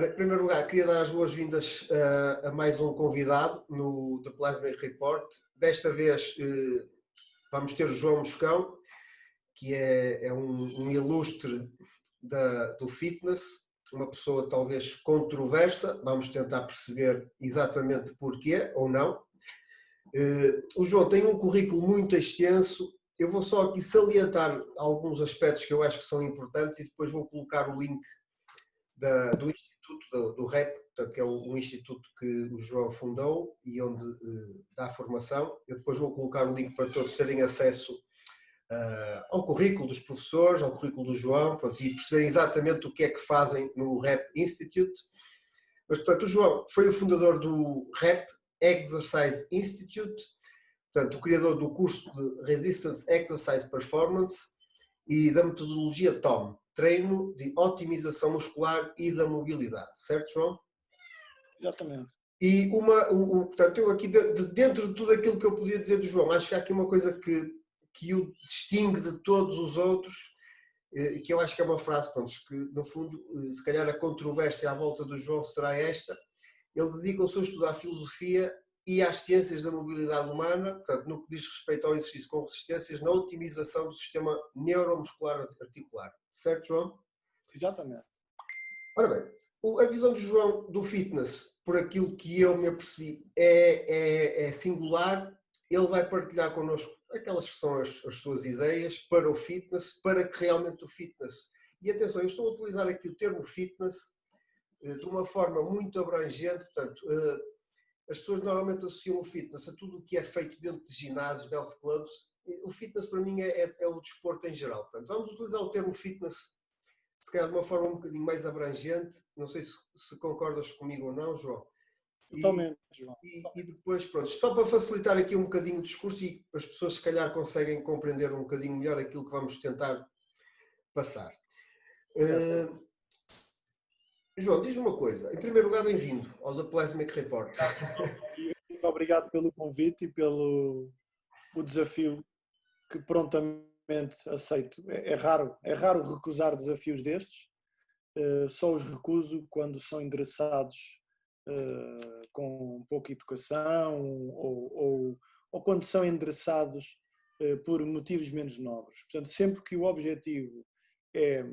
Ora, em primeiro lugar, queria dar as boas-vindas a mais um convidado no The Plasmic Report. Desta vez vamos ter o João Moscão, que é um ilustre do fitness, uma pessoa talvez controversa. Vamos tentar perceber exatamente porquê ou não. O João tem um currículo muito extenso. Eu vou só aqui salientar alguns aspectos que eu acho que são importantes e depois vou colocar o link do Instituto do REP, portanto, que é um instituto que o João fundou e onde dá formação. Eu depois vou colocar o link para todos terem acesso ao currículo dos professores, ao currículo do João, pronto, e perceberem exatamente o que é que fazem no REP Institute. Mas, portanto, o João foi o fundador do REP Exercise Institute, portanto, o criador do curso de Resistance Exercise Performance e da metodologia TOM, treino de otimização muscular e da mobilidade, certo, João? Exatamente. E portanto, eu aqui, dentro de tudo aquilo que eu podia dizer do João, acho que há aqui uma coisa que o distingue de todos os outros, que eu acho que é uma frase, pronto, que no fundo, se calhar a controvérsia à volta do João será esta. Ele dedica o seu estudo à filosofia e às ciências da mobilidade humana, portanto, no que diz respeito ao exercício com resistências, na otimização do sistema neuromuscular articular. Certo, João? Exatamente. Ora bem, a visão do João do fitness, por aquilo que eu me apercebi, é singular. Ele vai partilhar connosco aquelas que são as suas ideias para o fitness, para que realmente o fitness... E atenção, eu estou a utilizar aqui o termo fitness de uma forma muito abrangente, portanto... As pessoas normalmente associam o fitness a tudo o que é feito dentro de ginásios, de health clubs. O fitness para mim é o desporto em geral. Portanto, vamos utilizar o termo fitness, se calhar de uma forma um bocadinho mais abrangente. Não sei se concordas comigo ou não, João. Totalmente, João. E depois, pronto, só para facilitar aqui um bocadinho o discurso e as pessoas se calhar conseguem compreender um bocadinho melhor aquilo que vamos tentar passar. João, diz-me uma coisa. Em primeiro lugar, bem-vindo ao The Plasmic Report. Muito obrigado pelo convite e pelo o desafio que prontamente aceito. É raro recusar desafios destes. Só os recuso quando são endereçados com pouca educação ou quando são endereçados por motivos menos nobres. Portanto, sempre que o objetivo é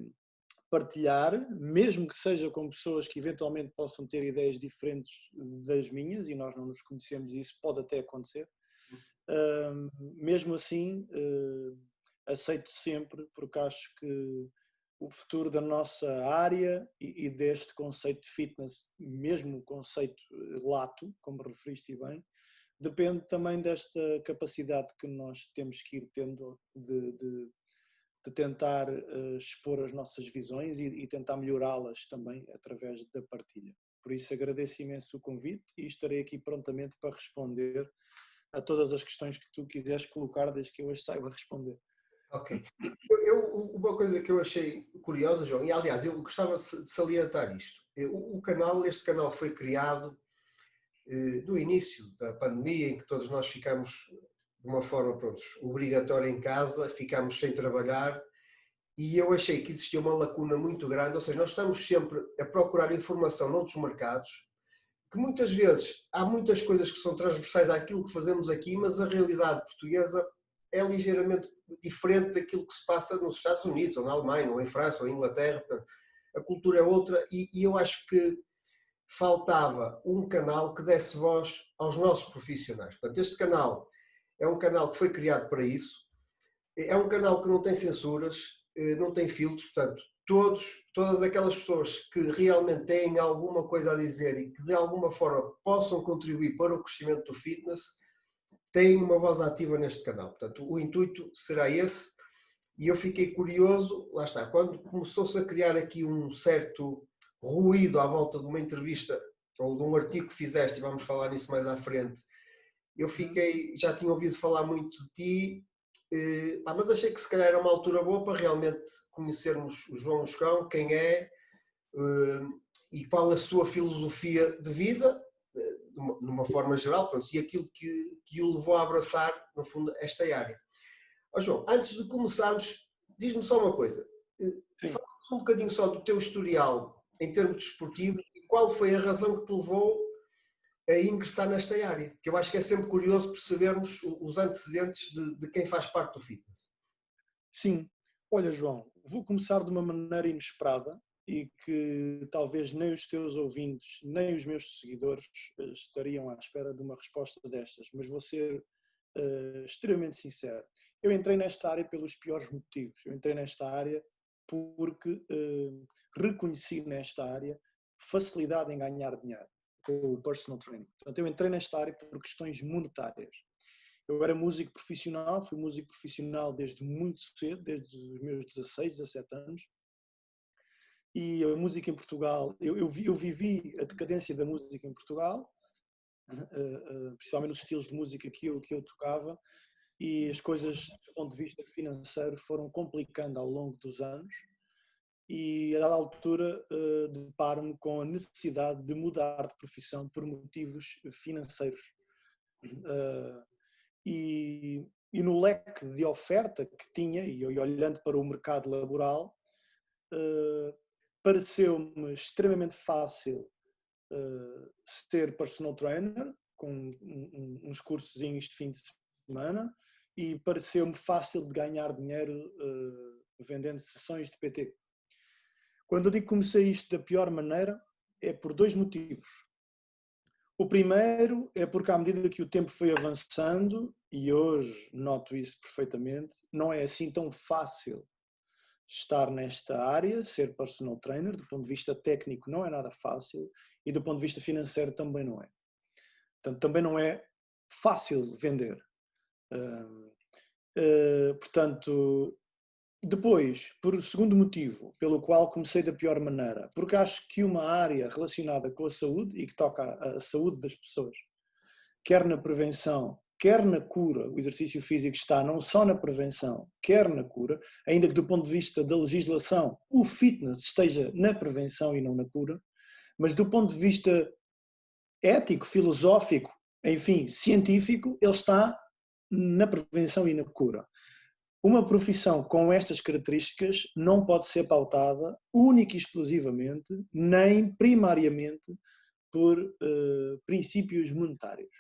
partilhar, mesmo que seja com pessoas que eventualmente possam ter ideias diferentes das minhas, e nós não nos conhecemos e isso pode até acontecer, mesmo assim aceito sempre, porque acho que o futuro da nossa área e deste conceito de fitness, mesmo o conceito lato, como referiste bem, depende também desta capacidade que nós temos que ir tendo de tentar expor as nossas visões e tentar melhorá-las também através da partilha. Por isso agradeço imenso o convite e estarei aqui prontamente para responder a todas as questões que tu quiseres colocar, desde que eu as saiba responder. Ok. Uma coisa que eu achei curiosa, João, e aliás eu gostava de salientar isto. Este canal foi criado no início da pandemia, em que todos nós ficamos de uma forma, pronto, obrigatória em casa, ficámos sem trabalhar e eu achei que existia uma lacuna muito grande, ou seja, nós estamos sempre a procurar informação noutros mercados, que muitas vezes há muitas coisas que são transversais àquilo que fazemos aqui, mas a realidade portuguesa é ligeiramente diferente daquilo que se passa nos Estados Unidos, ou na Alemanha, ou em França, ou em Inglaterra, portanto, a cultura é outra e eu acho que faltava um canal que desse voz aos nossos profissionais. Portanto, este canal é um canal que foi criado para isso, é um canal que não tem censuras, não tem filtros, portanto, todas aquelas pessoas que realmente têm alguma coisa a dizer e que de alguma forma possam contribuir para o crescimento do fitness, têm uma voz ativa neste canal. Portanto, o intuito será esse e eu fiquei curioso, lá está, quando começou-se a criar aqui um certo ruído à volta de uma entrevista ou de um artigo que fizeste, e vamos falar nisso mais à frente, eu já tinha ouvido falar muito de ti, mas achei que se calhar era uma altura boa para realmente conhecermos o João Moscão, quem é e qual a sua filosofia de vida, de uma forma geral, pronto, e aquilo que o levou a abraçar, no fundo, esta área. João, antes de começarmos, diz-me só uma coisa, fala-nos um bocadinho só do teu historial em termos desportivos e qual foi a razão que te levou a ingressar nesta área? Que eu acho que é sempre curioso percebermos os antecedentes de quem faz parte do fitness. Sim. Olha, João, vou começar de uma maneira inesperada e que talvez nem os teus ouvintes, nem os meus seguidores estariam à espera de uma resposta destas, mas vou ser extremamente sincero. Eu entrei nesta área pelos piores motivos. Eu entrei nesta área porque reconheci nesta área facilidade em ganhar dinheiro com o personal training. Portanto, eu entrei nesta área por questões monetárias. Eu era músico profissional, fui músico profissional desde muito cedo, desde os meus 16, 17 anos. E a música em Portugal, eu vivi a decadência da música em Portugal, principalmente nos estilos de música que eu tocava, e as coisas, do ponto de vista financeiro, foram complicando ao longo dos anos. E a dada altura deparo-me com a necessidade de mudar de profissão por motivos financeiros. E no leque de oferta que tinha, e olhando para o mercado laboral, pareceu-me extremamente fácil ser personal trainer, com uns cursozinhos de fim de semana, e pareceu-me fácil de ganhar dinheiro vendendo sessões de PT. Quando eu digo que comecei isto da pior maneira, é por dois motivos. O primeiro é porque à medida que o tempo foi avançando, e hoje noto isso perfeitamente, não é assim tão fácil estar nesta área, ser personal trainer, do ponto de vista técnico não é nada fácil e do ponto de vista financeiro também não é. Portanto, também não é fácil vender. Portanto, depois, por o segundo motivo, pelo qual comecei da pior maneira, porque acho que uma área relacionada com a saúde e que toca a saúde das pessoas, quer na prevenção, quer na cura, o exercício físico está não só na prevenção, quer na cura, ainda que do ponto de vista da legislação o fitness esteja na prevenção e não na cura, mas do ponto de vista ético, filosófico, enfim, científico, ele está na prevenção e na cura. Uma profissão com estas características não pode ser pautada única e exclusivamente, nem primariamente, por princípios monetários.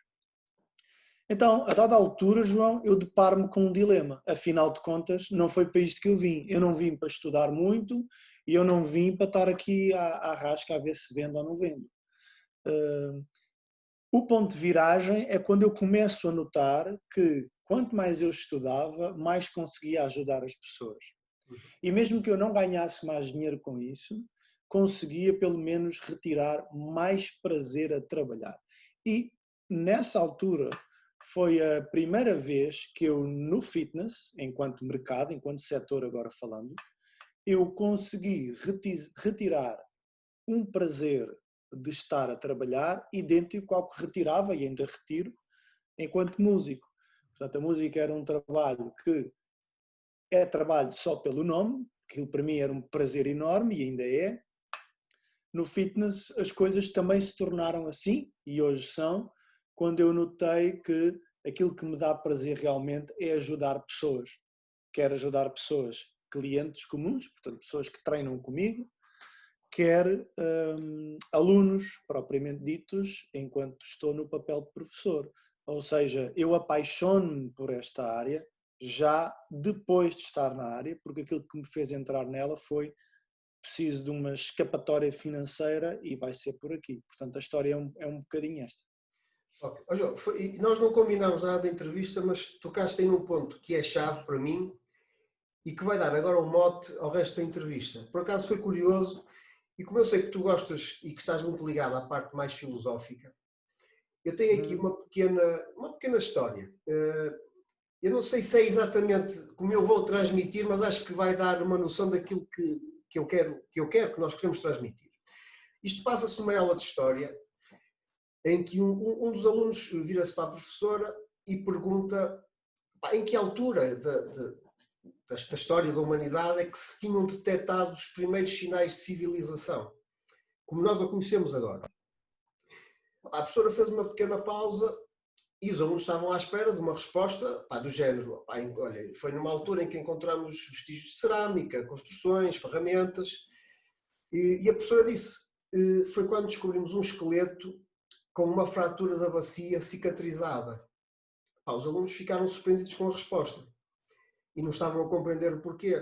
Então, a dada altura, João, eu deparo-me com um dilema. Afinal de contas, não foi para isto que eu vim. Eu não vim para estudar muito e eu não vim para estar aqui à rasca a ver se vendo ou não vendo. O ponto de viragem é quando eu começo a notar que quanto mais eu estudava, mais conseguia ajudar as pessoas. E mesmo que eu não ganhasse mais dinheiro com isso, conseguia pelo menos retirar mais prazer a trabalhar. E nessa altura foi a primeira vez que eu no fitness, enquanto mercado, enquanto setor agora falando, eu consegui retirar um prazer de estar a trabalhar idêntico ao que retirava e ainda retiro enquanto músico. Portanto, a música era um trabalho que é trabalho só pelo nome, aquilo para mim era um prazer enorme e ainda é. No fitness as coisas também se tornaram assim e hoje são, quando eu notei que aquilo que me dá prazer realmente é ajudar pessoas. Quer ajudar pessoas, clientes comuns, portanto pessoas que treinam comigo, quer alunos propriamente ditos, enquanto estou no papel de professor. Ou seja, eu apaixono-me por esta área já depois de estar na área, porque aquilo que me fez entrar nela foi preciso de uma escapatória financeira e vai ser por aqui. Portanto, a história é um bocadinho esta. Okay. Oh, João, nós não combinámos nada da entrevista, mas tocaste aí num ponto que é chave para mim e que vai dar agora um mote ao resto da entrevista. Por acaso foi curioso, e como eu sei que tu gostas e que estás muito ligado à parte mais filosófica, eu tenho aqui uma pequena história. Eu não sei se é exatamente como eu vou transmitir, mas acho que vai dar uma noção daquilo que eu quero, que nós queremos transmitir. Isto passa-se numa aula de história, em que um dos alunos vira-se para a professora e pergunta em que altura da história da humanidade é que se tinham detectado os primeiros sinais de civilização, como nós a conhecemos agora. A professora fez uma pequena pausa e os alunos estavam à espera de uma resposta do género. Olha, foi numa altura em que encontramos vestígios de cerâmica, construções, ferramentas, e a professora disse, foi quando descobrimos um esqueleto com uma fratura da bacia cicatrizada. Pá, os alunos ficaram surpreendidos com a resposta e não estavam a compreender o porquê.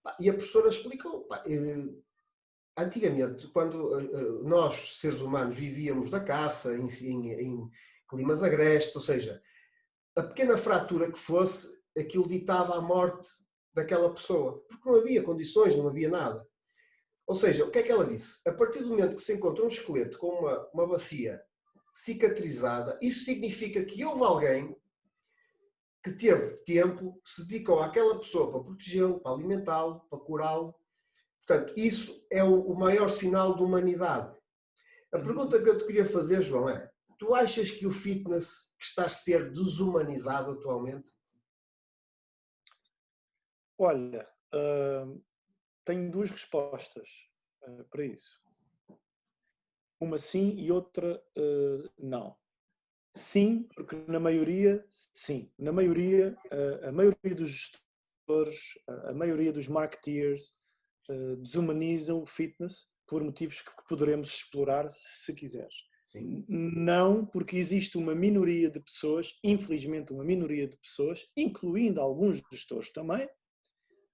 Pá, e a professora explicou. Pá, antigamente, quando nós, seres humanos, vivíamos da caça, em climas agrestes, ou seja, a pequena fratura que fosse, aquilo ditava a morte daquela pessoa, porque não havia condições, não havia nada. Ou seja, o que é que ela disse? A partir do momento que se encontra um esqueleto com uma bacia cicatrizada, isso significa que houve alguém que teve tempo, se dedicou àquela pessoa para protegê-lo, para alimentá-lo, para curá-lo. Portanto, isso é o maior sinal de humanidade. A pergunta que eu te queria fazer, João, é: tu achas que o fitness está a ser desumanizado atualmente? Olha, tenho duas respostas para isso. Uma sim e outra não. Sim, porque na maioria, sim. Na maioria, a maioria dos gestores, a maioria dos marketeers desumanizam o fitness por motivos que poderemos explorar se quiseres. Sim. Não porque existe uma minoria de pessoas, infelizmente uma minoria de pessoas, incluindo alguns gestores também,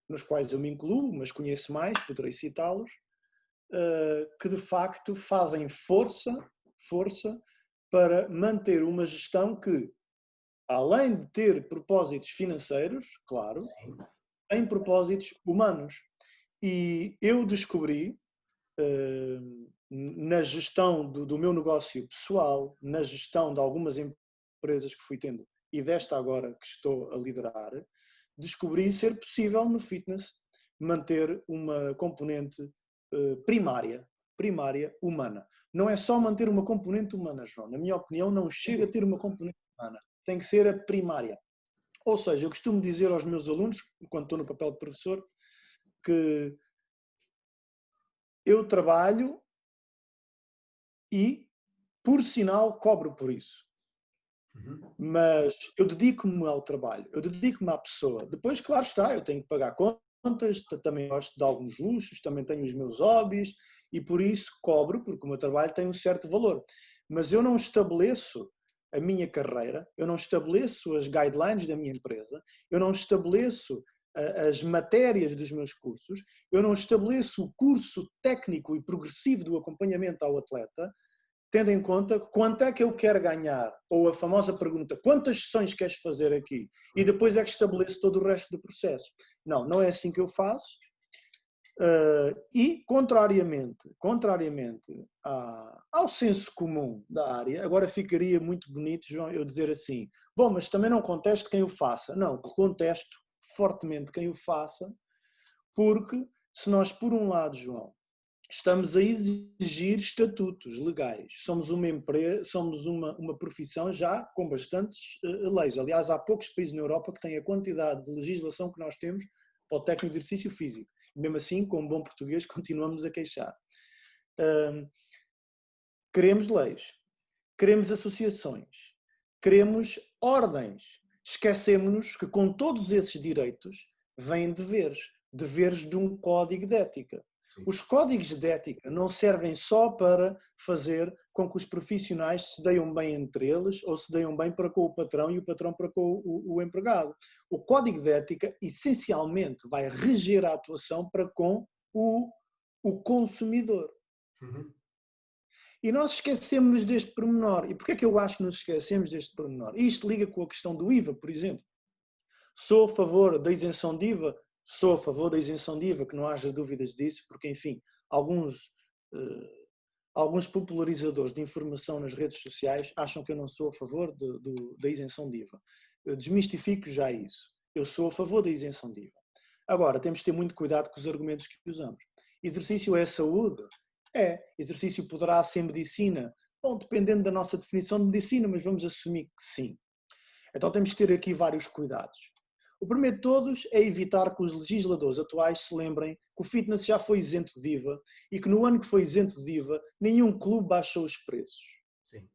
nos quais eu me incluo, mas conheço mais, poderei citá-los, que de facto fazem força para manter uma gestão que, além de ter propósitos financeiros, claro, tem propósitos humanos. E eu descobri, na gestão do meu negócio pessoal, na gestão de algumas empresas que fui tendo e desta agora que estou a liderar, descobri ser possível no fitness manter uma componente primária humana. Não é só manter uma componente humana, João. Na minha opinião, não chega a ter uma componente humana. Tem que ser a primária. Ou seja, eu costumo dizer aos meus alunos, quando estou no papel de professor, que eu trabalho e, por sinal, cobro por isso. Mas eu dedico-me ao trabalho, eu dedico-me à pessoa. Depois, claro está, eu tenho que pagar contas, também gosto de alguns luxos, também tenho os meus hobbies e por isso cobro, porque o meu trabalho tem um certo valor. Mas eu não estabeleço a minha carreira, eu não estabeleço as guidelines da minha empresa, eu não estabeleço as matérias dos meus cursos, eu não estabeleço o curso técnico e progressivo do acompanhamento ao atleta, tendo em conta quanto é que eu quero ganhar, ou a famosa pergunta, quantas sessões queres fazer aqui? E depois é que estabeleço todo o resto do processo. Não, não é assim que eu faço. E, contrariamente ao senso comum da área, agora ficaria muito bonito, João, eu dizer assim, bom, mas também não contesto quem o faça. Não, contesto fortemente quem o faça, porque se nós, por um lado, João, estamos a exigir estatutos legais. Somos uma empresa, somos uma profissão já com bastantes leis. Aliás, há poucos países na Europa que têm a quantidade de legislação que nós temos para o técnico de exercício físico. E mesmo assim, com bom português, continuamos a queixar. Queremos leis, queremos associações, queremos ordens. Esquecemos-nos que com todos esses direitos vêm deveres. Deveres de um código de ética. Os códigos de ética não servem só para fazer com que os profissionais se deem bem entre eles ou se deem bem para com o patrão e o patrão para com o empregado. O código de ética, essencialmente, vai reger a atuação para com o consumidor. E nós esquecemos deste pormenor. E porquê é que eu acho que nos esquecemos deste pormenor? Isto liga com a questão do IVA, por exemplo. Sou a favor da isenção de IVA? Sou a favor da isenção de IVA, que não haja dúvidas disso, porque, enfim, alguns popularizadores de informação nas redes sociais acham que eu não sou a favor da isenção de IVA. Eu desmistifico já isso. Eu sou a favor da isenção de IVA. Agora, temos de ter muito cuidado com os argumentos que usamos. Exercício é saúde? É. Exercício poderá ser medicina? Bom, dependendo da nossa definição de medicina, mas vamos assumir que sim. Então temos que ter aqui vários cuidados. O primeiro de todos é evitar que os legisladores atuais se lembrem que o fitness já foi isento de IVA e que no ano que foi isento de IVA, nenhum clube baixou os preços. Sim.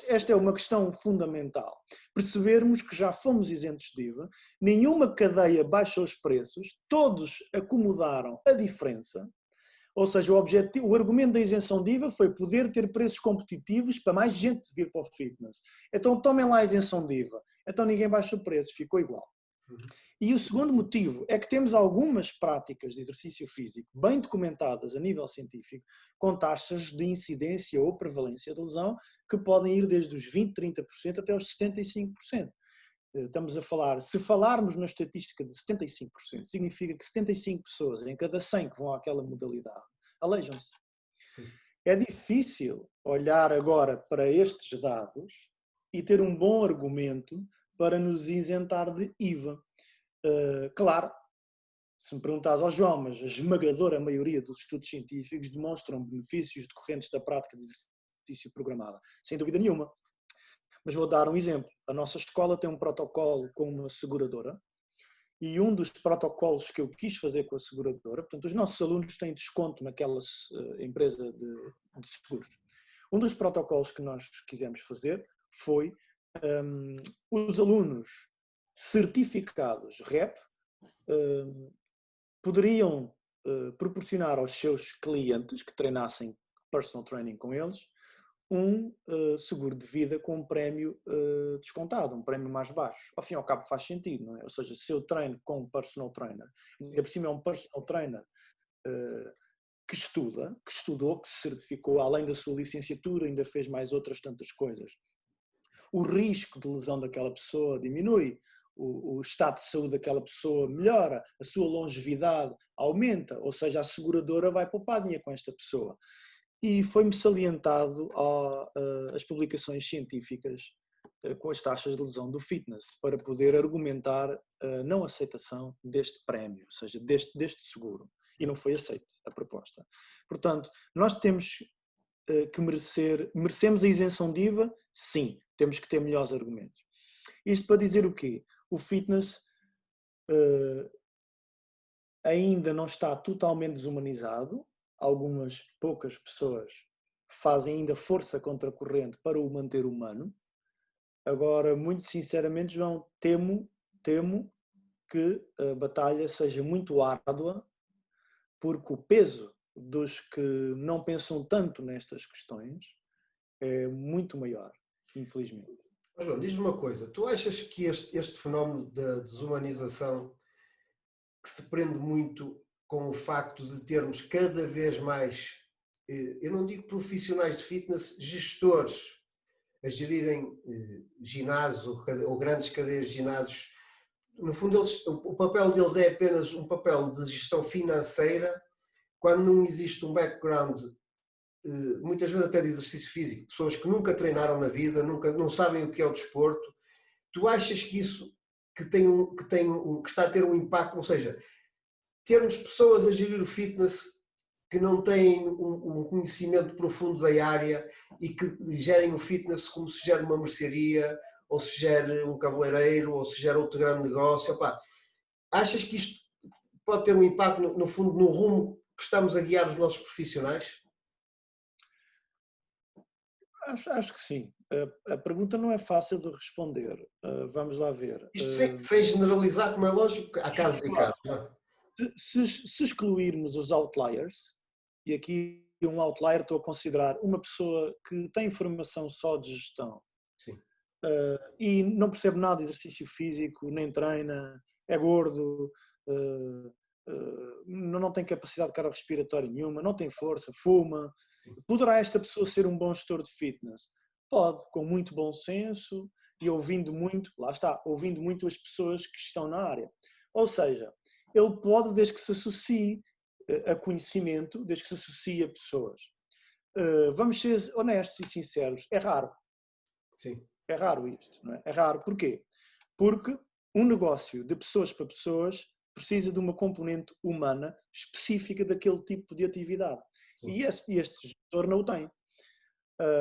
Esta é uma questão fundamental. Percebermos que já fomos isentos de IVA, nenhuma cadeia baixou os preços, todos acomodaram a diferença, Ou seja, o argumento da isenção de IVA foi poder ter preços competitivos para mais gente vir para o fitness. Então tomem lá a isenção de IVA. Então ninguém baixa o preço, ficou igual. E o segundo motivo é que temos algumas práticas de exercício físico bem documentadas a nível científico, com taxas de incidência ou prevalência de lesão que podem ir desde os 20%, 30% até os 75%. Estamos a falar, se falarmos na estatística de 75%, significa que 75 pessoas em cada 100 que vão àquela modalidade aleijam-se. É difícil olhar agora para estes dados e ter um bom argumento para nos isentar de IVA. Claro, se me perguntares ao João, mas a esmagadora maioria dos estudos científicos demonstram benefícios decorrentes da prática de exercício programada, sem dúvida nenhuma. Mas vou dar um exemplo. A nossa escola tem um protocolo com uma seguradora e um dos protocolos que eu quis fazer com a seguradora, portanto, os nossos alunos têm desconto naquela empresa de seguros. Um dos protocolos que nós quisemos fazer foi os alunos certificados REP poderiam proporcionar aos seus clientes que treinassem personal training com eles um seguro de vida com um prémio descontado, um prémio mais baixo. Ao fim e ao cabo faz sentido, não é? Ou seja, se eu treino com um personal trainer, ainda por cima é um personal trainer que estudou, que se certificou, além da sua licenciatura, ainda fez mais outras tantas coisas. O risco de lesão daquela pessoa diminui, o estado de saúde daquela pessoa melhora, a sua longevidade aumenta, ou seja, a seguradora vai poupar dinheiro com esta pessoa. E foi-me salientado as publicações científicas com as taxas de lesão do fitness para poder argumentar a não aceitação deste prémio, ou seja, deste seguro. E não foi aceita a proposta. Portanto, nós temos que merecemos a isenção de IVA? Sim, temos que ter melhores argumentos. Isto para dizer o quê? O fitness ainda não está totalmente desumanizado. Algumas poucas pessoas fazem ainda força contra a corrente para o manter humano. Agora, muito sinceramente, João, temo que a batalha seja muito árdua, porque o peso dos que não pensam tanto nestas questões é muito maior, infelizmente. João, diz-me uma coisa, tu achas que este fenómeno da desumanização, que se prende muito com o facto de termos cada vez mais, eu não digo profissionais de fitness, gestores a gerirem ginásios ou grandes cadeias de ginásios, no fundo o papel deles é apenas um papel de gestão financeira, quando não existe um background, muitas vezes até de exercício físico, pessoas que nunca treinaram na vida, não sabem o que é o desporto. Tu achas que isso que está a ter um impacto, ou seja, termos pessoas a gerir o fitness que não têm um conhecimento profundo da área e que gerem o fitness como se gera uma mercearia, ou se gera um cabeleireiro, ou se gera outro grande negócio. Opa, achas que isto pode ter um impacto, no fundo, no rumo que estamos a guiar os nossos profissionais? Acho que sim. A pergunta não é fácil de responder. Vamos lá ver. Isto sem generalizar, como é lógico, há casos e casos. Não é? Se excluirmos os outliers, e aqui um outlier estou a considerar uma pessoa que tem formação só de gestão. Sim. E não percebe nada de exercício físico, nem treina, é gordo, não tem capacidade cardiorrespiratória nenhuma, não tem força, fuma. Sim. Poderá esta pessoa ser um bom gestor de fitness? Pode, com muito bom senso e ouvindo muito, lá está, ouvindo muito as pessoas que estão na área. Ou seja, ele pode, desde que se associe a conhecimento, desde que se associe a pessoas. Vamos ser honestos e sinceros, é raro. Sim. É raro isto, não é? É raro. Porquê? Porque um negócio de pessoas para pessoas precisa de uma componente humana específica daquele tipo de atividade. Sim. E este gestor não o tem.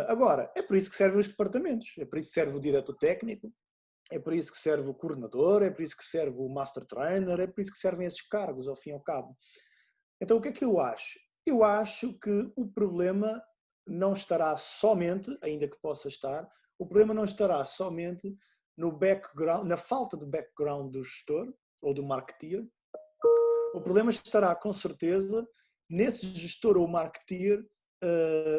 Agora, é por isso que servem os departamentos, é por isso que serve o diretor técnico, é por isso que serve o coordenador, é por isso que serve o master trainer, é por isso que servem esses cargos, ao fim e ao cabo. Então, o que é que eu acho? Eu acho que o problema não estará somente, ainda que possa estar, o problema não estará somente no background, na falta de background do gestor ou do marketeer. O problema estará, com certeza, nesse gestor ou marketeer,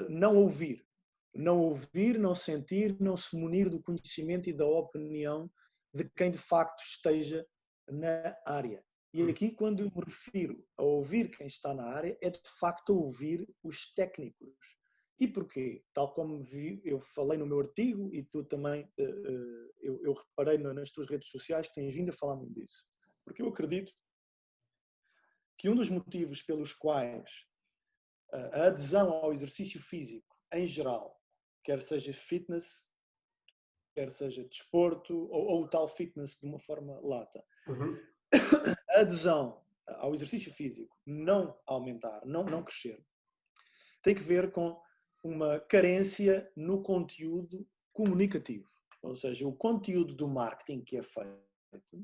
não ouvir, não sentir, não se munir do conhecimento e da opinião de quem de facto esteja na área. E aqui, quando eu me refiro a ouvir quem está na área, é de facto ouvir os técnicos. E porquê? Tal como eu falei no meu artigo e tu também, eu reparei nas tuas redes sociais que tens vindo a falar muito disso. Porque eu acredito que um dos motivos pelos quais a adesão ao exercício físico, em geral, quer seja fitness, quer seja desporto, ou o tal fitness de uma forma lata, a adesão ao exercício físico não aumentar, não crescer, tem que ver com uma carência no conteúdo comunicativo. Ou seja, o conteúdo do marketing que é feito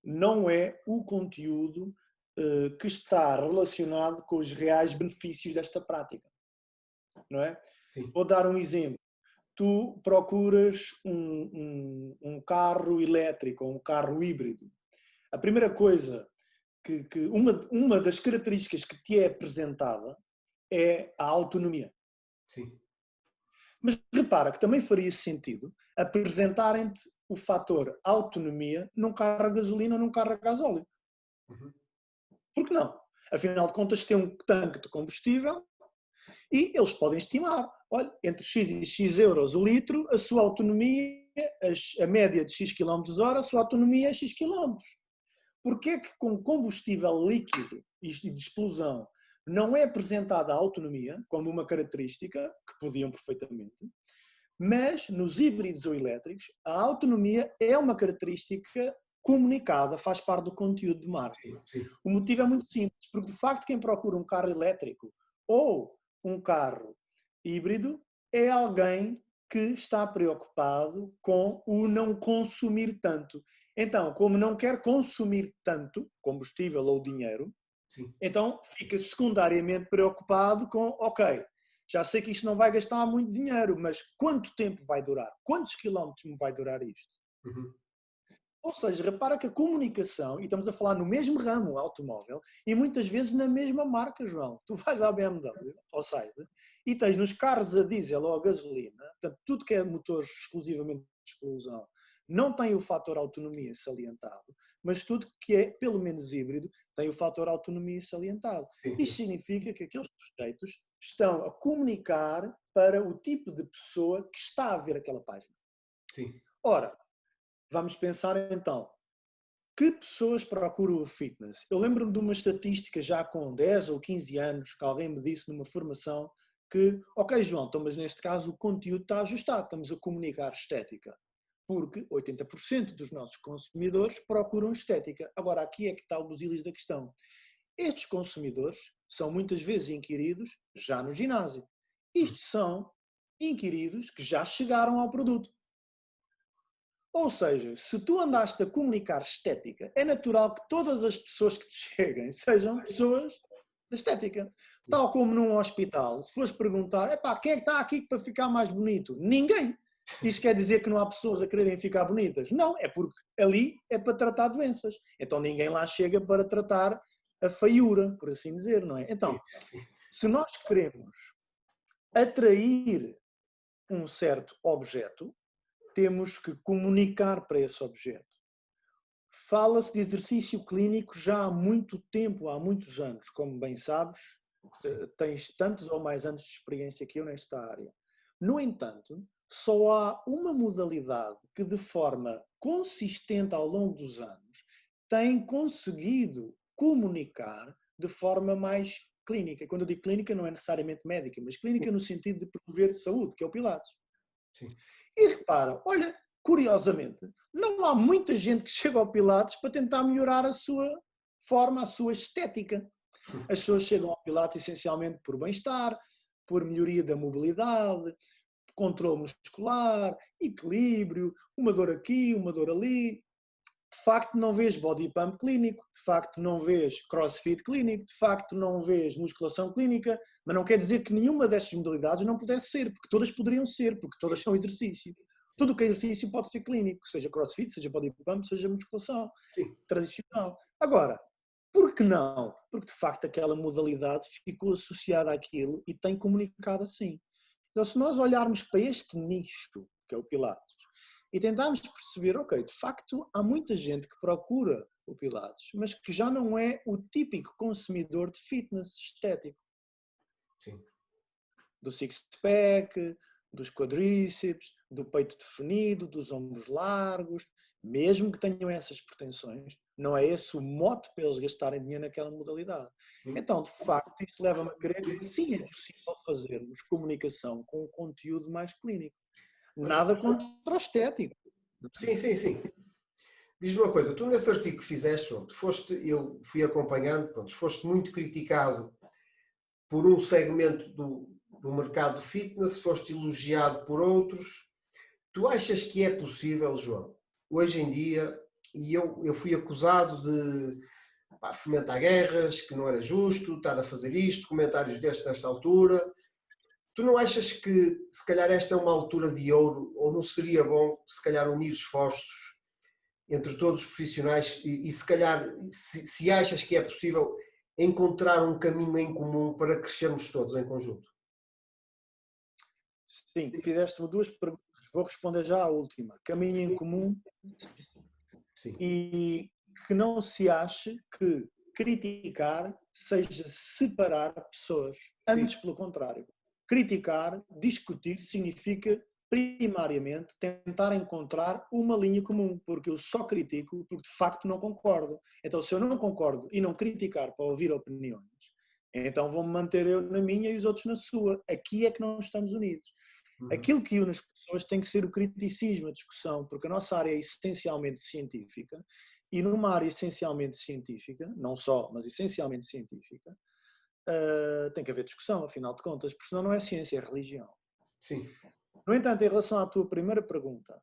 não é o conteúdo que está relacionado com os reais benefícios desta prática. Não é? Sim. Vou dar um exemplo. Tu procuras um carro elétrico ou um carro híbrido. A primeira coisa, uma das características que te é apresentada é a autonomia. Sim. Mas repara que também faria sentido apresentarem-te o fator autonomia num carro a gasolina ou num carro a gasóleo. Por que não? Afinal de contas, tem um tanque de combustível e eles podem estimar, olha, entre X e X euros o litro, a sua autonomia, a média de X km/h, a sua autonomia é X km. Porquê é que com combustível líquido e de explosão não é apresentada a autonomia como uma característica, que podiam perfeitamente, mas nos híbridos ou elétricos a autonomia é uma característica comunicada, faz parte do conteúdo de marketing. O motivo é muito simples, porque de facto quem procura um carro elétrico ou um carro híbrido é alguém que está preocupado com o não consumir tanto. Então, como não quer consumir tanto combustível ou dinheiro, então fica secundariamente preocupado com, ok, já sei que isto não vai gastar muito dinheiro, mas quanto tempo vai durar? Quantos quilómetros me vai durar isto? Ou seja, repara que a comunicação, e estamos a falar no mesmo ramo automóvel, e muitas vezes na mesma marca, João. Tu vais à BMW, ao site, e tens nos carros a diesel ou a gasolina, portanto, tudo que é motores exclusivamente de explosão, não tem o fator autonomia salientado, mas tudo que é, pelo menos híbrido, tem o fator autonomia salientado. Isto significa que aqueles sujeitos estão a comunicar para o tipo de pessoa que está a ver aquela página. Ora, vamos pensar então, que pessoas procuram o fitness? Eu lembro-me de uma estatística já com 10 ou 15 anos, que alguém me disse numa formação que, ok João, então, mas neste caso o conteúdo está ajustado, estamos a comunicar estética. Porque 80% dos nossos consumidores procuram estética. Agora, aqui é que está o busilis da questão. Estes consumidores são muitas vezes inquiridos já no ginásio. Isto são inquiridos que já chegaram ao produto. Ou seja, se tu andaste a comunicar estética, é natural que todas as pessoas que te cheguem sejam pessoas da estética. Tal como num hospital, se fores perguntar, epá, quem é que está aqui para ficar mais bonito? Ninguém. Isto quer dizer que não há pessoas a quererem ficar bonitas? Não, é porque ali é para tratar doenças. Então ninguém lá chega para tratar a feiura, por assim dizer, não é? Então, se nós queremos atrair um certo objeto, temos que comunicar para esse objeto. Fala-se de exercício clínico já há muito tempo, há muitos anos, como bem sabes, tens tantos ou mais anos de experiência que eu nesta área. No entanto, só há uma modalidade que de forma consistente ao longo dos anos tem conseguido comunicar de forma mais clínica. Quando eu digo clínica não é necessariamente médica, mas clínica no sentido de promover saúde, que é o Pilates. E repara, olha, curiosamente, não há muita gente que chega ao Pilates para tentar melhorar a sua forma, a sua estética. As pessoas chegam ao Pilates essencialmente por bem-estar, por melhoria da mobilidade, controle muscular, equilíbrio, uma dor aqui, uma dor ali. De facto não vês body pump clínico, de facto não vês crossfit clínico, de facto não vês musculação clínica, mas não quer dizer que nenhuma destas modalidades não pudesse ser, porque todas poderiam ser, porque todas são exercício. Tudo o que é exercício pode ser clínico, seja crossfit, seja body pump, seja musculação tradicional. Agora, Por que não? Porque de facto aquela modalidade ficou associada àquilo e tem comunicado assim. Então, se nós olharmos para este nicho, que é o Pilates, e tentarmos perceber, ok, de facto há muita gente que procura o Pilates, mas que já não é o típico consumidor de fitness estético. Sim. Do six-pack, dos quadríceps, do peito definido, dos ombros largos, mesmo que tenham essas pretensões, não é esse o mote para eles gastarem dinheiro naquela modalidade. Sim. Então, de facto, isto leva-me a crer que sim, é possível fazermos comunicação com um conteúdo mais clínico. Nada contra o estético. Sim, sim, sim. Diz-me uma coisa, tu nesse artigo que fizeste, eu fui acompanhando, pronto, foste muito criticado por um segmento do mercado de fitness, foste elogiado por outros. Tu achas que é possível, João, hoje em dia, e eu fui acusado de fomentar guerras, que não era justo, estar a fazer isto, comentários nesta altura. Tu não achas que, se calhar, esta é uma altura de ouro, ou não seria bom, se calhar, unir esforços entre todos os profissionais e se calhar, se achas que é possível encontrar um caminho em comum para crescermos todos em conjunto? Sim, fizeste-me duas perguntas. Vou responder já à última. Caminho em comum. Sim. E que não se ache que criticar seja separar pessoas. Antes, pelo contrário. Criticar, discutir, significa primariamente tentar encontrar uma linha comum, porque eu só critico porque de facto não concordo. Então, se eu não concordo e não criticar para ouvir opiniões, então vou-me manter eu na minha e os outros na sua. Aqui é que não estamos unidos. Aquilo que une as pessoas tem que ser o criticismo, a discussão, porque a nossa área é essencialmente científica e numa área essencialmente científica, não só, mas essencialmente científica, tem que haver discussão, afinal de contas, porque senão não é ciência, é religião. Sim. No entanto, em relação à tua primeira pergunta,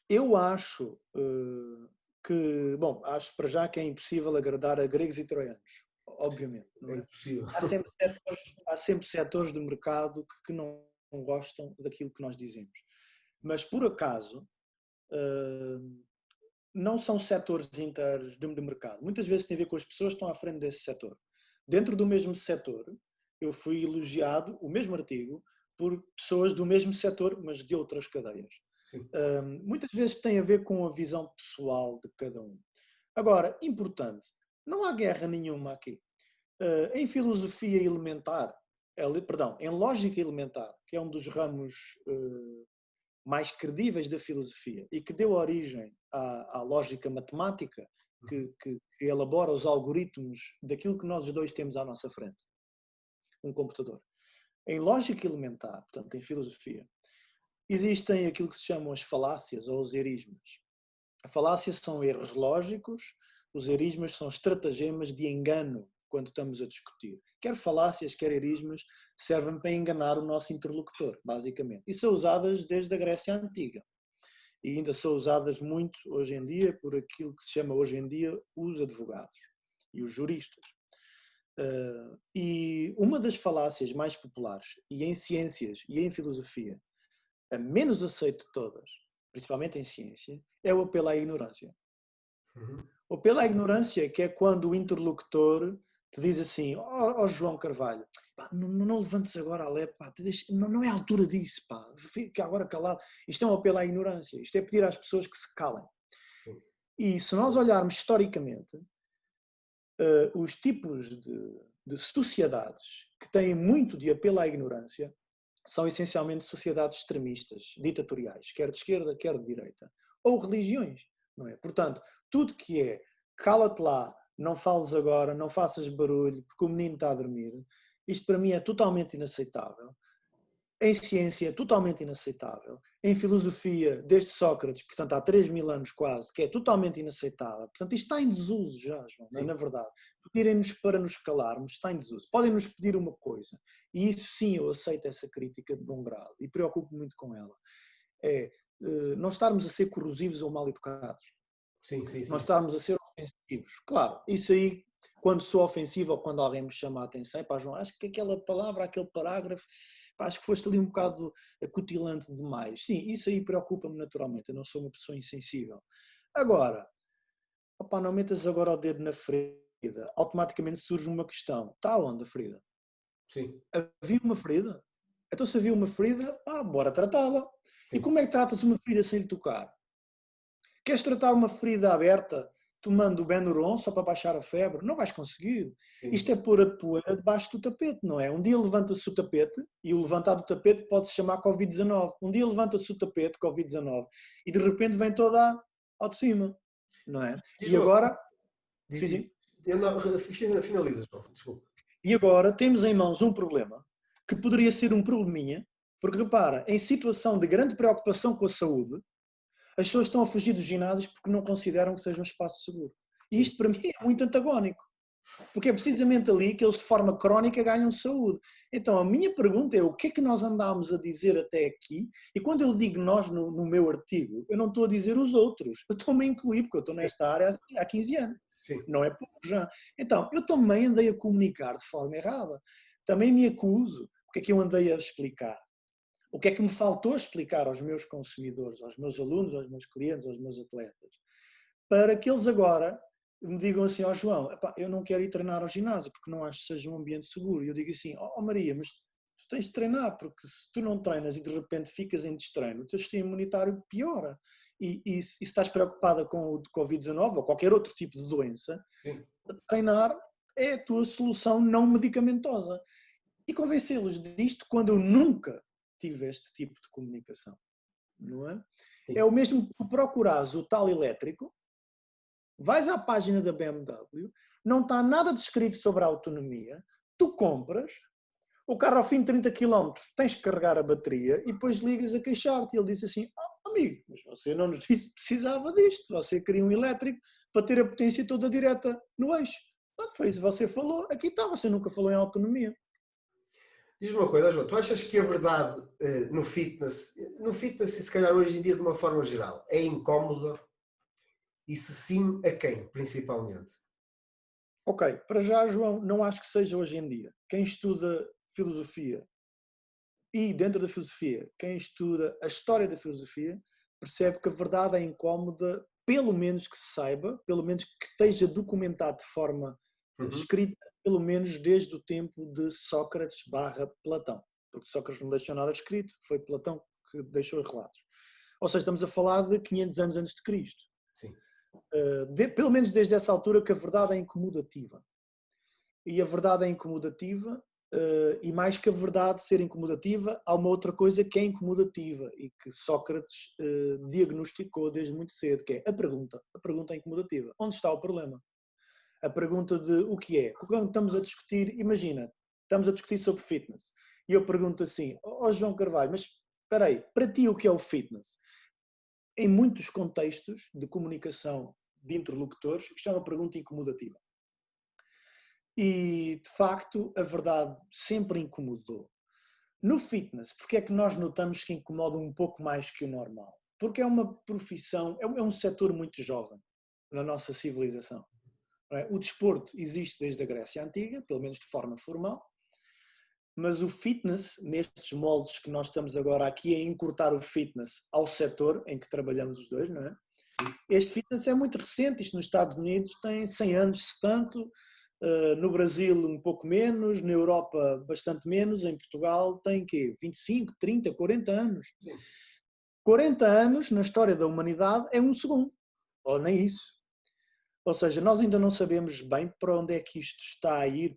eu acho que, bom, acho para já que é impossível agradar a gregos e troianos, obviamente. Não é? É impossível. Há sempre setores do mercado que não gostam daquilo que nós dizemos. Mas, por acaso, não são setores inteiros de mercado. Muitas vezes tem a ver com as pessoas que estão à frente desse setor. Dentro do mesmo setor, eu fui elogiado, o mesmo artigo, por pessoas do mesmo setor, mas de outras cadeias. Muitas vezes tem a ver com a visão pessoal de cada um. Agora, importante, não há guerra nenhuma aqui. Em filosofia elementar, em lógica elementar, que é um dos ramos mais credíveis da filosofia e que deu origem à lógica matemática que elabora os algoritmos daquilo que nós os dois temos à nossa frente, um computador. Em lógica elementar, portanto, em filosofia, existem aquilo que se chamam as falácias ou os erismas. A falácia são erros lógicos, os erismas são estratagemas de engano quando estamos a discutir. Quer falácias, quer erismas, servem para enganar o nosso interlocutor, basicamente. E são usadas desde a Grécia Antiga. E ainda são usadas muito hoje em dia por aquilo que se chama hoje em dia os advogados e os juristas. E uma das falácias mais populares, e em ciências e em filosofia, a menos aceita de todas, principalmente em ciência, é o apelo à ignorância. O apelo à ignorância, que é quando o interlocutor te diz assim, ó João Carvalho, pá, não levantes agora a lebre, pá, não é a altura disso, pá, fica agora calado. Isto é um apelo à ignorância, isto é pedir às pessoas que se calem. E se nós olharmos historicamente, os tipos de sociedades que têm muito de apelo à ignorância são essencialmente sociedades extremistas, ditatoriais, quer de esquerda, quer de direita, ou religiões, não é? Portanto, tudo que é cala-te lá, não fales agora, não faças barulho, porque o menino está a dormir, isto para mim é totalmente inaceitável. Em ciência é totalmente inaceitável. Em filosofia, desde Sócrates, portanto há 3.000 anos quase, que é totalmente inaceitável. Portanto isto está em desuso já, João, na verdade. Pedirem-nos para nos calarmos está em desuso. Podem-nos pedir uma coisa, e isso sim eu aceito essa crítica de bom grado e preocupo-me muito com ela. É não estarmos a ser corrosivos ou mal educados. Não estarmos a ser ofensivos. Claro, isso aí, quando sou ofensivo ou quando alguém me chama a atenção, pá, João, acho que aquela palavra, aquele parágrafo, pá, acho que foste ali um bocado acutilante demais. Sim, isso aí preocupa-me naturalmente, eu não sou uma pessoa insensível. Agora, opá, não metas agora o dedo na ferida. Automaticamente surge uma questão. Está onde a ferida? Sim. Havia uma ferida? Então se havia uma ferida, bora tratá-la. E Sim. como é que tratas uma ferida sem lhe tocar? Queres tratar uma ferida aberta tomando o Benuron só para baixar a febre? Não vais conseguir. Sim. Isto é pôr a poeira debaixo do tapete, não é? Um dia levanta-se o tapete, e o levantar do tapete pode-se chamar Covid-19. Um dia levanta-se o tapete, Covid-19, e de repente vem toda ao de cima, não é? Diz E uma coisa. agora, sim, sim. Não, finaliza, João, desculpa. E agora temos em mãos um problema que poderia ser um probleminha, porque repara, em situação de grande preocupação com a saúde, as pessoas estão a fugir dos ginásios porque não consideram que seja um espaço seguro. E Sim. isto para mim é muito antagónico, porque é precisamente ali que eles de forma crónica ganham saúde. Então a minha pergunta é o que é que nós andámos a dizer até aqui? E quando eu digo nós no meu artigo, eu não estou a dizer os outros, eu estou-me a incluir, porque eu estou nesta área há 15 anos. Sim. Não é pouco já. Então, eu também andei a comunicar de forma errada. Também me acuso. O que é que eu andei a explicar? O que é que me faltou explicar aos meus consumidores, aos meus alunos, aos meus clientes, aos meus atletas, para que eles agora me digam assim, João, eu não quero ir treinar ao ginásio porque não acho que seja um ambiente seguro. E eu digo assim, Maria, mas tu tens de treinar, porque se tu não treinas e de repente ficas em destreino, o teu sistema imunitário piora. E se estás preocupada com o Covid-19 ou qualquer outro tipo de doença, Sim. treinar é a tua solução não medicamentosa. E convencê-los disto quando eu nunca tive este tipo de comunicação, não é? Sim. É o mesmo que tu procurares o tal elétrico, vais à página da BMW, não está nada descrito sobre a autonomia, tu compras, o carro ao fim de 30 km tens que carregar a bateria e depois ligas a queixar-te. E ele diz assim, amigo, mas você não nos disse que precisava disto, você queria um elétrico para ter a potência toda direta no eixo. Foi isso que você falou, aqui está, você nunca falou em autonomia. Diz-me uma coisa, João, tu achas que a verdade no fitness e se calhar hoje em dia de uma forma geral, é incómoda? E se sim, a quem, principalmente? Ok, para já, João, não acho que seja hoje em dia. Quem estuda filosofia e, dentro da filosofia, quem estuda a história da filosofia, percebe que a verdade é incómoda, pelo menos que se saiba, pelo menos que esteja documentado de forma escrita, pelo menos desde o tempo de Sócrates / Platão. Porque Sócrates não deixou nada escrito, foi Platão que deixou os relatos. Ou seja, estamos a falar de 500 anos antes de Cristo. Sim. Pelo menos desde essa altura que a verdade é incomodativa. E a verdade é incomodativa, e mais que a verdade ser incomodativa, há uma outra coisa que é incomodativa e que Sócrates diagnosticou desde muito cedo, que é a pergunta. A pergunta é incomodativa. Onde está o problema? A pergunta de o que é? Quando estamos a discutir, imagina, estamos a discutir sobre fitness, e eu pergunto assim, João Carvalho, mas espera aí, para ti o que é o fitness? Em muitos contextos de comunicação de interlocutores, isto é uma pergunta incomodativa. E, de facto, a verdade sempre incomodou. No fitness, porque é que nós notamos que incomoda um pouco mais que o normal? Porque é uma profissão, é um setor muito jovem na nossa civilização. O desporto existe desde a Grécia Antiga, pelo menos de forma formal, mas o fitness, nestes moldes que nós estamos agora aqui a encurtar o fitness ao setor em que trabalhamos os dois, não é? Este fitness é muito recente, isto nos Estados Unidos tem 100 anos, se tanto, no Brasil um pouco menos, na Europa bastante menos, em Portugal tem quê? 25, 30, 40 anos. 40 anos na história da humanidade é um segundo, ou nem isso. Ou seja, nós ainda não sabemos bem para onde é que isto está a ir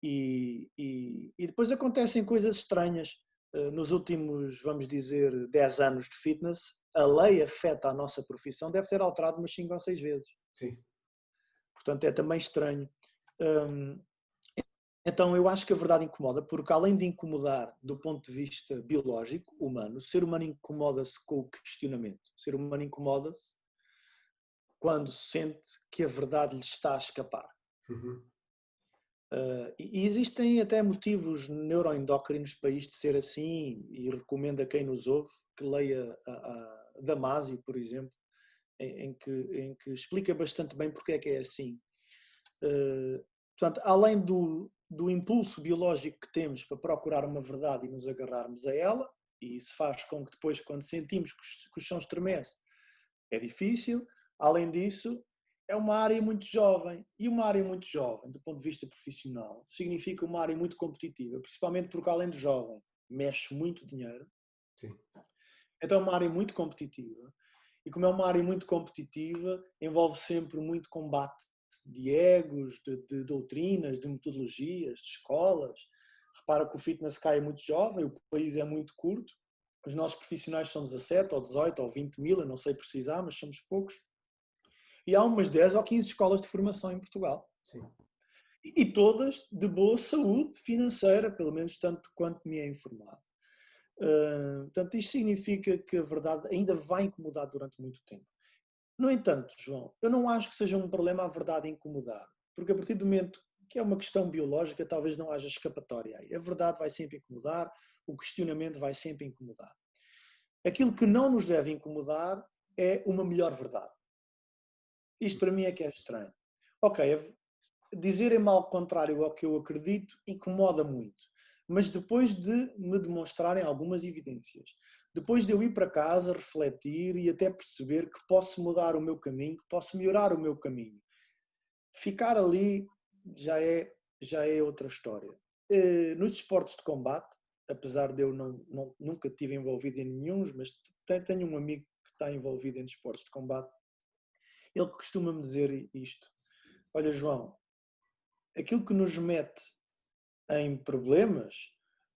e depois acontecem coisas estranhas. Nos últimos, vamos dizer, 10 anos de fitness, a lei afeta a nossa profissão, deve ser alterada umas 5 ou 6 vezes. Sim. Portanto, é também estranho. Então, eu acho que a verdade incomoda, porque além de incomodar do ponto de vista biológico, humano, o ser humano incomoda-se com o questionamento. O ser humano incomoda-se quando sente que a verdade lhe está a escapar. E existem até motivos neuroendócrinos para isto ser assim, e recomendo a quem nos ouve que leia a Damasio, por exemplo, em que explica bastante bem porque é que é assim. Portanto, além do impulso biológico que temos para procurar uma verdade e nos agarrarmos a ela, e isso faz com que depois, quando sentimos que o chão estremece, é difícil. Além disso, é uma área muito jovem. E uma área muito jovem, do ponto de vista profissional, significa uma área muito competitiva, principalmente porque, além de jovem, mexe muito dinheiro. Sim. Então é uma área muito competitiva. E como é uma área muito competitiva, envolve sempre muito combate de egos, de doutrinas, de metodologias, de escolas. Repara que o fitness cai muito jovem, o país é muito curto, os nossos profissionais são 17 ou 18 ou 20 mil, eu não sei precisar, mas somos poucos. E há umas 10 ou 15 escolas de formação em Portugal. Sim. E todas de boa saúde financeira, pelo menos tanto quanto me é informado. Portanto, isto significa que a verdade ainda vai incomodar durante muito tempo. No entanto, João, eu não acho que seja um problema a verdade incomodar, porque a partir do momento que é uma questão biológica, talvez não haja escapatória aí. A verdade vai sempre incomodar, o questionamento vai sempre incomodar. Aquilo que não nos deve incomodar é uma melhor verdade. Isto para mim é que é estranho. Ok, dizerem-me algo contrário ao que eu acredito incomoda muito. Mas depois de me demonstrarem algumas evidências, depois de eu ir para casa, refletir e até perceber que posso mudar o meu caminho, que posso melhorar o meu caminho, ficar ali já é outra história. Nos esportes de combate, apesar de eu nunca estive envolvido em nenhum, mas tenho um amigo que está envolvido em esportes de combate, ele costuma-me dizer isto. Olha, João, aquilo que nos mete em problemas,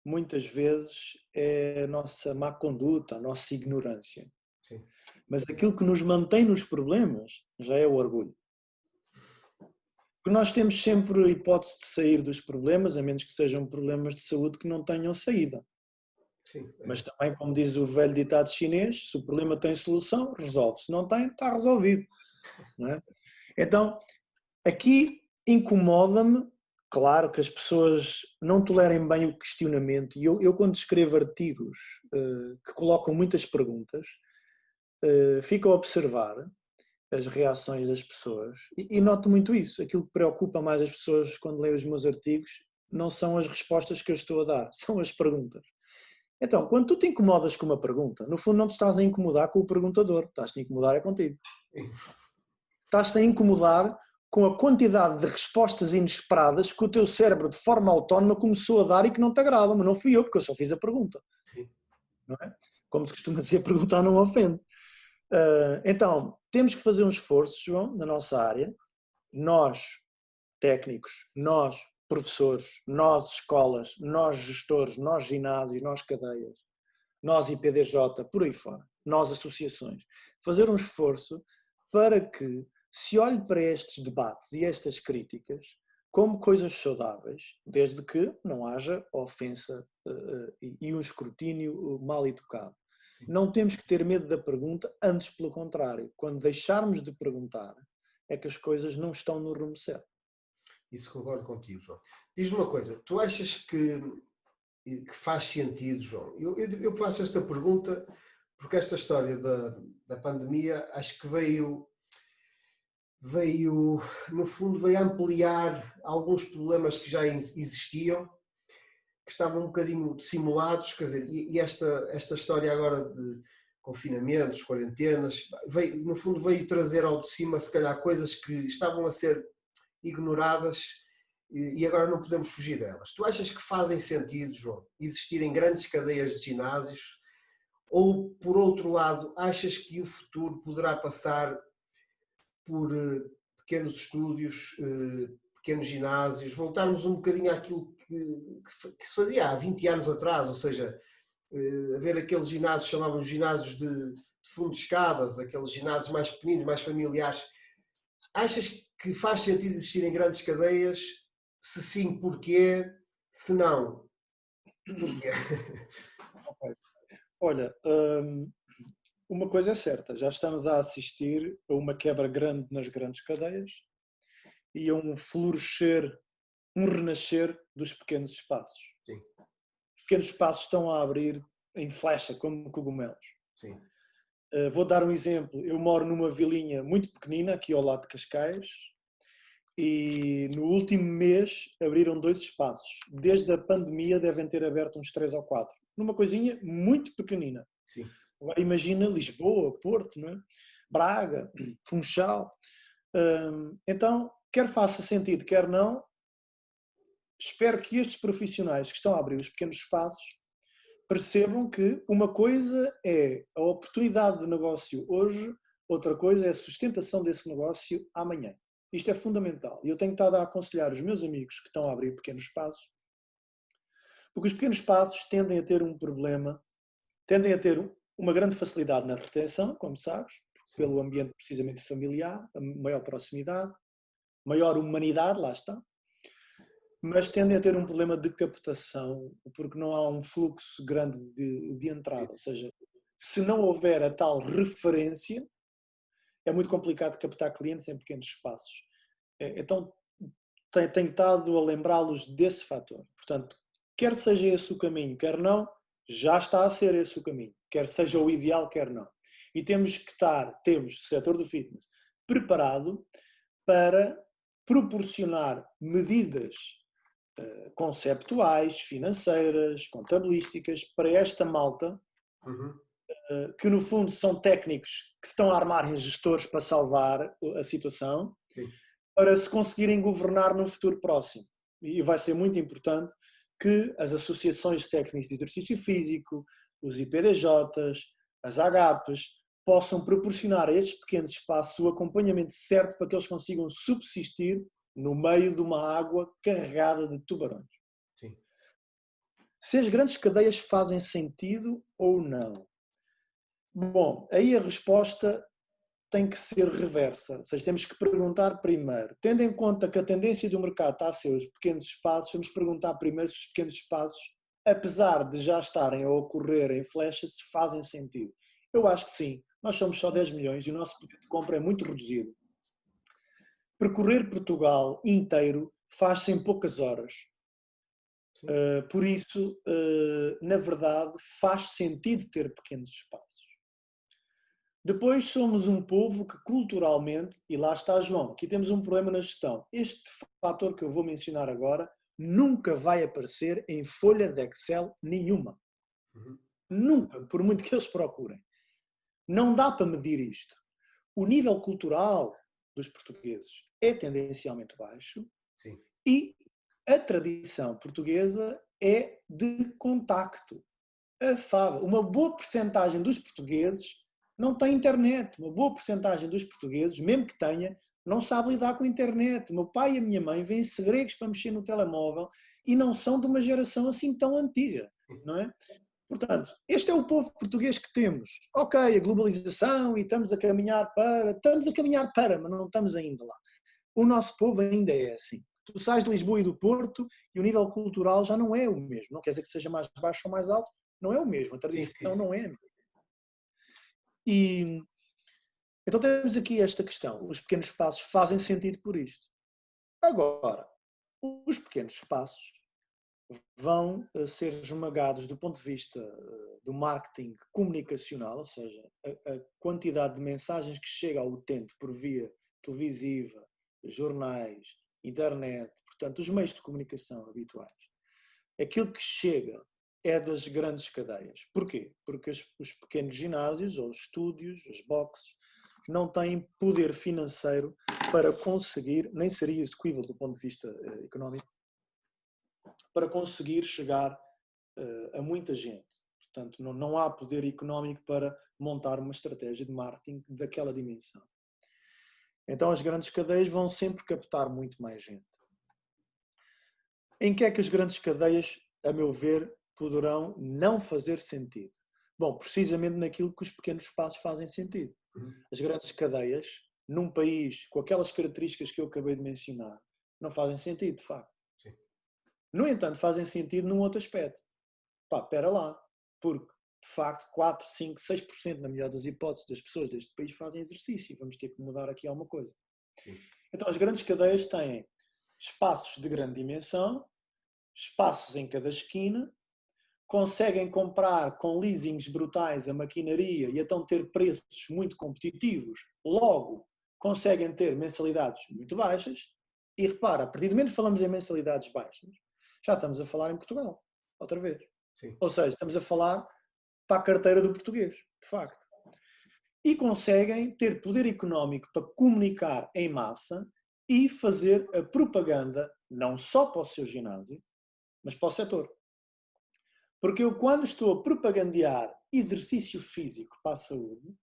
muitas vezes, é a nossa má conduta, a nossa ignorância. Sim. Mas aquilo que nos mantém nos problemas já é o orgulho. Porque nós temos sempre a hipótese de sair dos problemas, a menos que sejam problemas de saúde que não tenham saída. Sim. Mas também, como diz o velho ditado chinês, se o problema tem solução, resolve. Se não tem, está resolvido. Não é? Então, aqui incomoda-me, claro, que as pessoas não tolerem bem o questionamento. E eu quando escrevo artigos que colocam muitas perguntas, fico a observar as reações das pessoas e noto muito isso. Aquilo que preocupa mais as pessoas quando leem os meus artigos não são as respostas que eu estou a dar, são as perguntas. Então, quando tu te incomodas com uma pergunta, no fundo não te estás a incomodar com o perguntador, estás-te a incomodar é contigo. Estás-te a incomodar com a quantidade de respostas inesperadas que o teu cérebro, de forma autónoma, começou a dar e que não te agradam, mas não fui eu, porque eu só fiz a pergunta. Sim. Não é? Como se costuma dizer, perguntar não ofende. Então, temos que fazer um esforço, João, na nossa área, nós, técnicos, nós, professores, nós, escolas, nós, gestores, nós, ginásios, nós, cadeias, nós, IPDJ, por aí fora, nós, associações, fazer um esforço para que se olhe para estes debates e estas críticas como coisas saudáveis, desde que não haja ofensa e um escrutínio mal educado. Sim. Não temos que ter medo da pergunta, antes pelo contrário. Quando deixarmos de perguntar, é que as coisas não estão no rumo certo. Isso concordo contigo, João. Diz-me uma coisa, tu achas que faz sentido, João? Eu faço esta pergunta porque esta história da pandemia acho que veio, no fundo, veio ampliar alguns problemas que já existiam, que estavam um bocadinho dissimulados, quer dizer, e esta história agora de confinamentos, quarentenas, veio, no fundo veio trazer ao de cima, se calhar, coisas que estavam a ser ignoradas e agora não podemos fugir delas. Tu achas que fazem sentido, João, existirem grandes cadeias de ginásios? Ou, por outro lado, achas que o futuro poderá passar por pequenos estúdios, pequenos ginásios, voltarmos um bocadinho àquilo que se fazia há 20 anos atrás, ou seja, haver aqueles ginásios, chamavam de ginásios de fundo de escadas, aqueles ginásios mais pequeninos, mais familiares. Achas que faz sentido existirem grandes cadeias? Se sim, porquê? Se não, porquê? Olha, uma coisa é certa, já estamos a assistir a uma quebra grande nas grandes cadeias e a um florescer, um renascer dos pequenos espaços. Sim. Os pequenos espaços estão a abrir em flecha, como cogumelos. Sim. Vou dar um exemplo. Eu moro numa vilinha muito pequenina, aqui ao lado de Cascais, e no último mês abriram 2 espaços. Desde a pandemia devem ter aberto uns 3 ou 4. Numa coisinha muito pequenina. Sim. Agora imagina Lisboa, Porto, não é? Braga, Funchal. Então, quer faça sentido, quer não, espero que estes profissionais que estão a abrir os pequenos espaços percebam que uma coisa é a oportunidade de negócio hoje, outra coisa é a sustentação desse negócio amanhã. Isto é fundamental. E eu tenho estado a aconselhar os meus amigos que estão a abrir pequenos espaços, porque os pequenos espaços tendem a ter um problema, tendem a ter uma grande facilidade na retenção, como sabes, pelo ambiente precisamente familiar, a maior proximidade, maior humanidade, lá está, mas tendem a ter um problema de captação, porque não há um fluxo grande de entrada, ou seja, se não houver a tal referência, é muito complicado captar clientes em pequenos espaços. Então, tenho estado a lembrá-los desse fator. Portanto, quer seja esse o caminho, quer não, já está a ser esse o caminho. Quer seja o ideal, quer não. E temos que temos, o setor do fitness, preparado para proporcionar medidas conceptuais, financeiras, contabilísticas, para esta malta, que no fundo são técnicos que se estão a armar em gestores para salvar a situação, Sim. para se conseguirem governar no futuro próximo. E vai ser muito importante que as associações técnicas de exercício físico, os IPDJs, as AGAPs, possam proporcionar a estes pequenos espaços o acompanhamento certo para que eles consigam subsistir no meio de uma água carregada de tubarões. Sim. Se as grandes cadeias fazem sentido ou não? Bom, aí a resposta tem que ser reversa, ou seja, temos que perguntar primeiro, tendo em conta que a tendência do mercado está a ser os pequenos espaços, vamos perguntar primeiro se os pequenos espaços, apesar de já estarem a ocorrer em flecha, se fazem sentido. Eu acho que sim, nós somos só 10 milhões e o nosso poder de compra é muito reduzido. Percorrer Portugal inteiro faz-se em poucas horas. Por isso, na verdade, faz sentido ter pequenos espaços. Depois somos um povo que culturalmente, e lá está João, aqui temos um problema na gestão. Este fator que eu vou mencionar agora nunca vai aparecer em folha de Excel nenhuma. Nunca, por muito que eles procurem. Não dá para medir isto. O nível cultural dos portugueses é tendencialmente baixo. Sim. E a tradição portuguesa é de contacto, afável. Uma boa percentagem dos portugueses não tem internet. Uma boa porcentagem dos portugueses, mesmo que tenha, não sabe lidar com a internet. O meu pai e a minha mãe vêm-se gregos para mexer no telemóvel e não são de uma geração assim tão antiga, não é? Portanto, este é o povo português que temos. Ok, a globalização e estamos a caminhar para, mas não estamos ainda lá. O nosso povo ainda é assim. Tu sais de Lisboa e do Porto e o nível cultural já não é o mesmo. Não quer dizer que seja mais baixo ou mais alto, não é o mesmo. A tradição não é a mesma. E então temos aqui esta questão. Os pequenos espaços fazem sentido por isto. Agora, os pequenos espaços vão ser esmagados do ponto de vista do marketing comunicacional, ou seja, a quantidade de mensagens que chega ao utente por via televisiva, jornais, internet, portanto, os meios de comunicação habituais. Aquilo que chega é das grandes cadeias. Porquê? Porque os pequenos ginásios, ou os estúdios, os boxes, não têm poder financeiro para conseguir, nem seria execuível do ponto de vista económico, para conseguir chegar a muita gente. Portanto, não há poder económico para montar uma estratégia de marketing daquela dimensão. Então as grandes cadeias vão sempre captar muito mais gente. Em que é que as grandes cadeias, a meu ver, poderão não fazer sentido? Bom, precisamente naquilo que os pequenos espaços fazem sentido. As grandes cadeias, num país com aquelas características que eu acabei de mencionar, não fazem sentido, de facto. Sim. No entanto, fazem sentido num outro aspecto. Espera lá, porque, de facto, 4, 5, 6% na melhor das hipóteses das pessoas deste país fazem exercício. Vamos ter que mudar aqui alguma coisa. Sim. Então, as grandes cadeias têm espaços de grande dimensão, espaços em cada esquina, conseguem comprar com leasings brutais a maquinaria e então ter preços muito competitivos, logo conseguem ter mensalidades muito baixas e repara, a partir do momento que falamos em mensalidades baixas, já estamos a falar em Portugal, outra vez. Sim. Ou seja, estamos a falar para a carteira do português, de facto. e conseguem ter poder económico para comunicar em massa e fazer a propaganda não só para o seu ginásio, mas para o setor. Porque eu, quando estou a propagandear exercício físico para a saúde,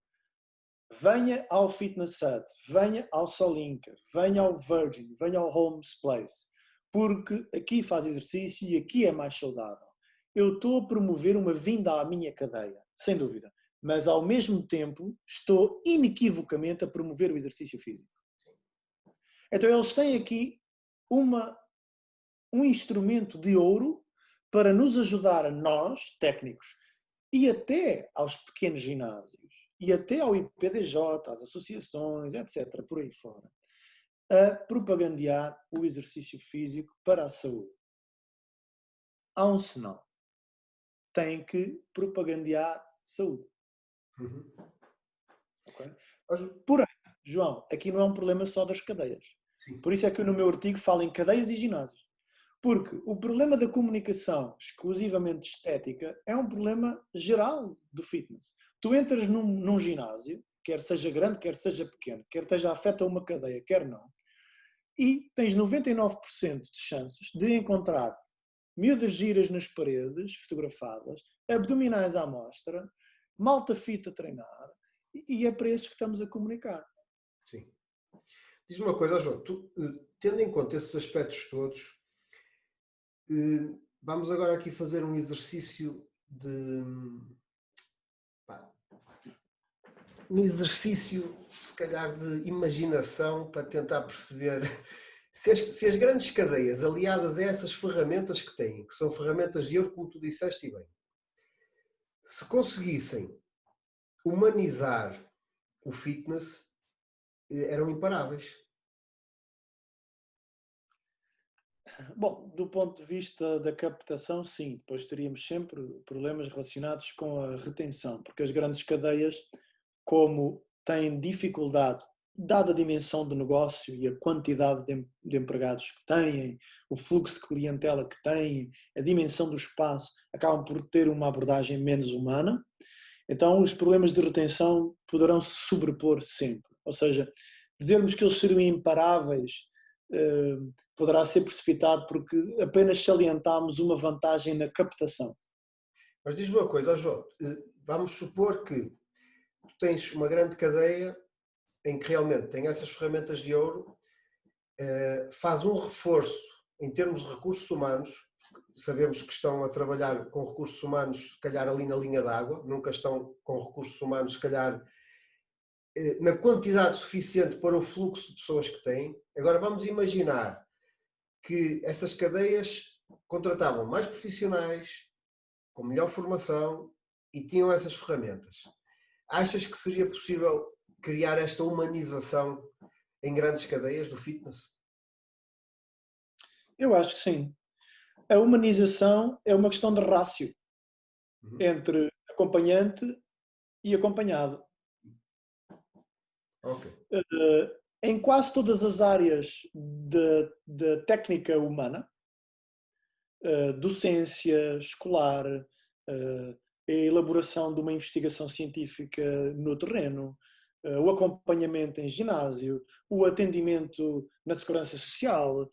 venha ao Fitness Hut, venha ao Solinka, venha ao Virgin, venha ao Homes Place, porque aqui faz exercício e aqui é mais saudável. Eu estou a promover uma vinda à minha cadeia, sem dúvida, mas ao mesmo tempo estou inequivocamente a promover o exercício físico. Então eles têm aqui um instrumento de ouro para nos ajudar a nós, técnicos, e até aos pequenos ginásios, e até ao IPDJ, às associações, etc., por aí fora, a propagandear o exercício físico para a saúde. Há um senão. Tem que propagandear saúde. Uhum. Okay? Porém, João, aqui não é um problema só das cadeias. Sim. Por isso é que eu no meu artigo falo em cadeias e ginásios. Porque o problema da comunicação exclusivamente estética é um problema geral do fitness. Tu entras num ginásio, quer seja grande, quer seja pequeno, quer esteja afeta uma cadeia, quer não, e tens 99% de chances de encontrar miúdas giras nas paredes, fotografadas, abdominais à mostra, malta fit a treinar, e é para esses que estamos a comunicar. Sim. Diz-me uma coisa, João, tu, tendo em conta esses aspectos todos, vamos agora aqui fazer um exercício se calhar, de imaginação para tentar perceber se as grandes cadeias, aliadas a essas ferramentas que têm, que são ferramentas de ouro, como tu disseste e bem, se conseguissem humanizar o fitness, eram imparáveis. Bom, do ponto de vista da captação, sim. Depois teríamos sempre problemas relacionados com a retenção, porque as grandes cadeias, como têm dificuldade, dada a dimensão do negócio e a quantidade de empregados que têm, o fluxo de clientela que têm, a dimensão do espaço, acabam por ter uma abordagem menos humana. Então, os problemas de retenção poderão se sobrepor sempre. Ou seja, dizermos que eles seriam imparáveis poderá ser precipitado porque apenas salientámos uma vantagem na captação. Mas diz-me uma coisa, João, vamos supor que tu tens uma grande cadeia em que realmente tem essas ferramentas de ouro, faz um reforço em termos de recursos humanos. Sabemos que estão a trabalhar com recursos humanos, se calhar ali na linha d'água, nunca estão com recursos humanos, se calhar na quantidade suficiente para o fluxo de pessoas que têm. Agora vamos imaginar que essas cadeias contratavam mais profissionais, com melhor formação e tinham essas ferramentas. Achas que seria possível criar esta humanização em grandes cadeias do fitness? Eu acho que sim. A humanização é uma questão de rácio entre acompanhante e acompanhado. Okay. Em quase todas as áreas da técnica humana, docência escolar, a elaboração de uma investigação científica no terreno, o acompanhamento em ginásio, o atendimento na segurança social,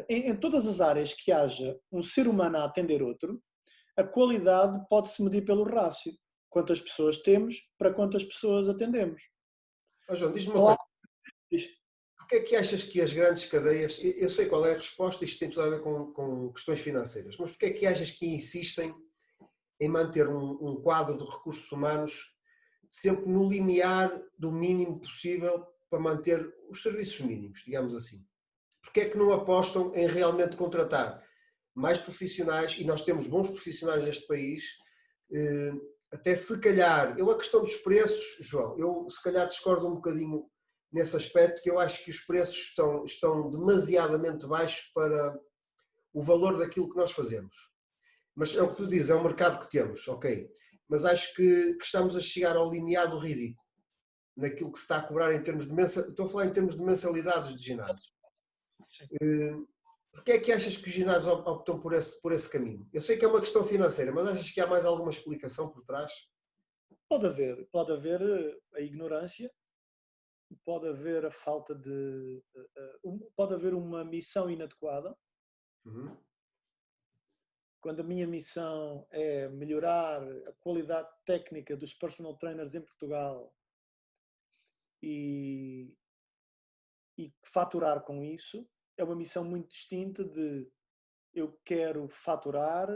em todas as áreas que haja um ser humano a atender outro, a qualidade pode-se medir pelo rácio. Quantas pessoas temos para quantas pessoas atendemos. João, diz-me uma coisa. Porquê é que achas que as grandes cadeias, eu sei qual é a resposta, isto tem tudo a ver com questões financeiras, mas porquê é que achas que insistem em manter um quadro de recursos humanos sempre no limiar do mínimo possível para manter os serviços mínimos, digamos assim? Porquê é que não apostam em realmente contratar mais profissionais, e nós temos bons profissionais neste país, até se calhar, a questão dos preços, João, eu se calhar discordo um bocadinho nesse aspecto, que eu acho que os preços estão demasiadamente baixos para o valor daquilo que nós fazemos. Mas é o que tu dizes, é um mercado que temos, ok. Mas acho que estamos a chegar ao limiar do ridículo, naquilo que se está a cobrar em termos de mensalidades. Estou a falar em termos de mensalidades de ginásio. Porquê é que achas que os ginásios optam por esse caminho? Eu sei que é uma questão financeira, mas achas que há mais alguma explicação por trás? Pode haver a ignorância, pode haver a falta de... pode haver uma missão inadequada. Uhum. Quando a minha missão é melhorar a qualidade técnica dos personal trainers em Portugal e faturar com isso, é uma missão muito distinta de eu quero faturar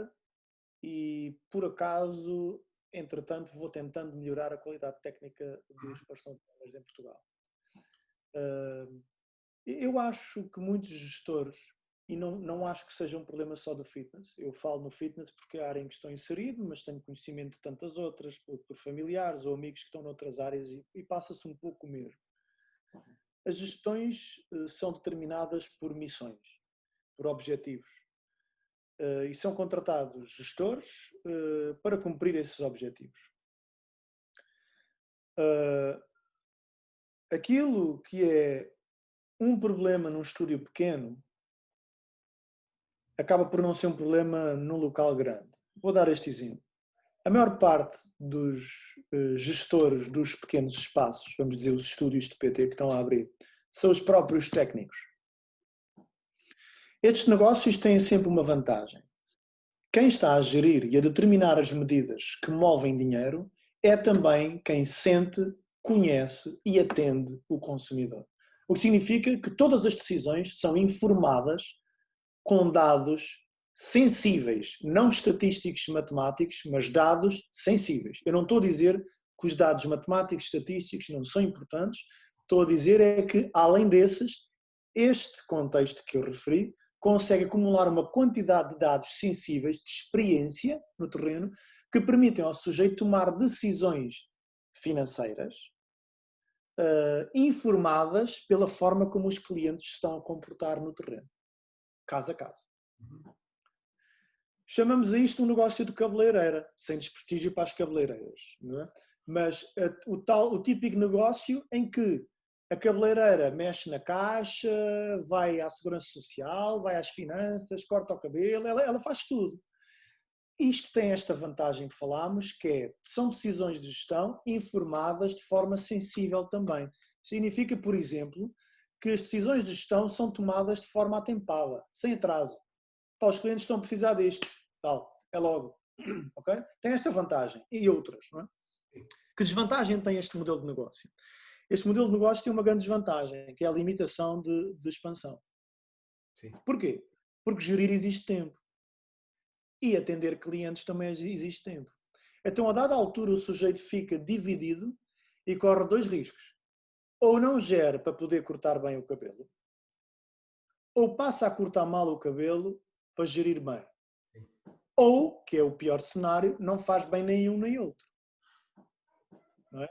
e, por acaso, entretanto, vou tentando melhorar a qualidade técnica dos personal trainers em Portugal. Eu acho que muitos gestores, e não acho que seja um problema só do fitness, eu falo no fitness porque é a área em que estou inserido, mas tenho conhecimento de tantas outras, por familiares ou amigos que estão noutras áreas, e passa-se um pouco o mesmo. As gestões são determinadas por missões, por objetivos, e são contratados gestores para cumprir esses objetivos. Aquilo que é um problema num estúdio pequeno acaba por não ser um problema num local grande. Vou dar este exemplo. A maior parte dos gestores dos pequenos espaços, vamos dizer os estúdios de PT que estão a abrir, são os próprios técnicos. Estes negócios têm sempre uma vantagem. Quem está a gerir e a determinar as medidas que movem dinheiro é também quem sente, conhece e atende o consumidor. O que significa que todas as decisões são informadas com dados sensíveis, não estatísticos matemáticos, mas dados sensíveis. Eu não estou a dizer que os dados matemáticos e estatísticos não são importantes, estou a dizer é que, além desses, este contexto que eu referi consegue acumular uma quantidade de dados sensíveis, de experiência no terreno, que permitem ao sujeito tomar decisões financeiras informadas pela forma como os clientes se estão a comportar no terreno, caso a caso. Chamamos a isto um negócio de cabeleireira, sem desprestígio para as cabeleireiras, não é? Mas o típico negócio em que a cabeleireira mexe na caixa, vai à segurança social, vai às finanças, corta o cabelo, ela faz tudo. Isto tem esta vantagem que falámos, que são decisões de gestão informadas de forma sensível também. Significa, por exemplo, que as decisões de gestão são tomadas de forma atempada, sem atraso. Os clientes estão a precisar disto, tal, é logo. Okay? Tem esta vantagem e outras. Não é? Que desvantagem tem este modelo de negócio? Este modelo de negócio tem uma grande desvantagem, que é a limitação de expansão. Sim. Porquê? Porque gerir exige tempo. E atender clientes também exige tempo. Então, a dada altura, o sujeito fica dividido e corre dois riscos. Ou não gera para poder cortar bem o cabelo, ou passa a cortar mal o cabelo para gerir bem. Sim. Ou, que é o pior cenário, não faz bem nem um nem outro. Não é?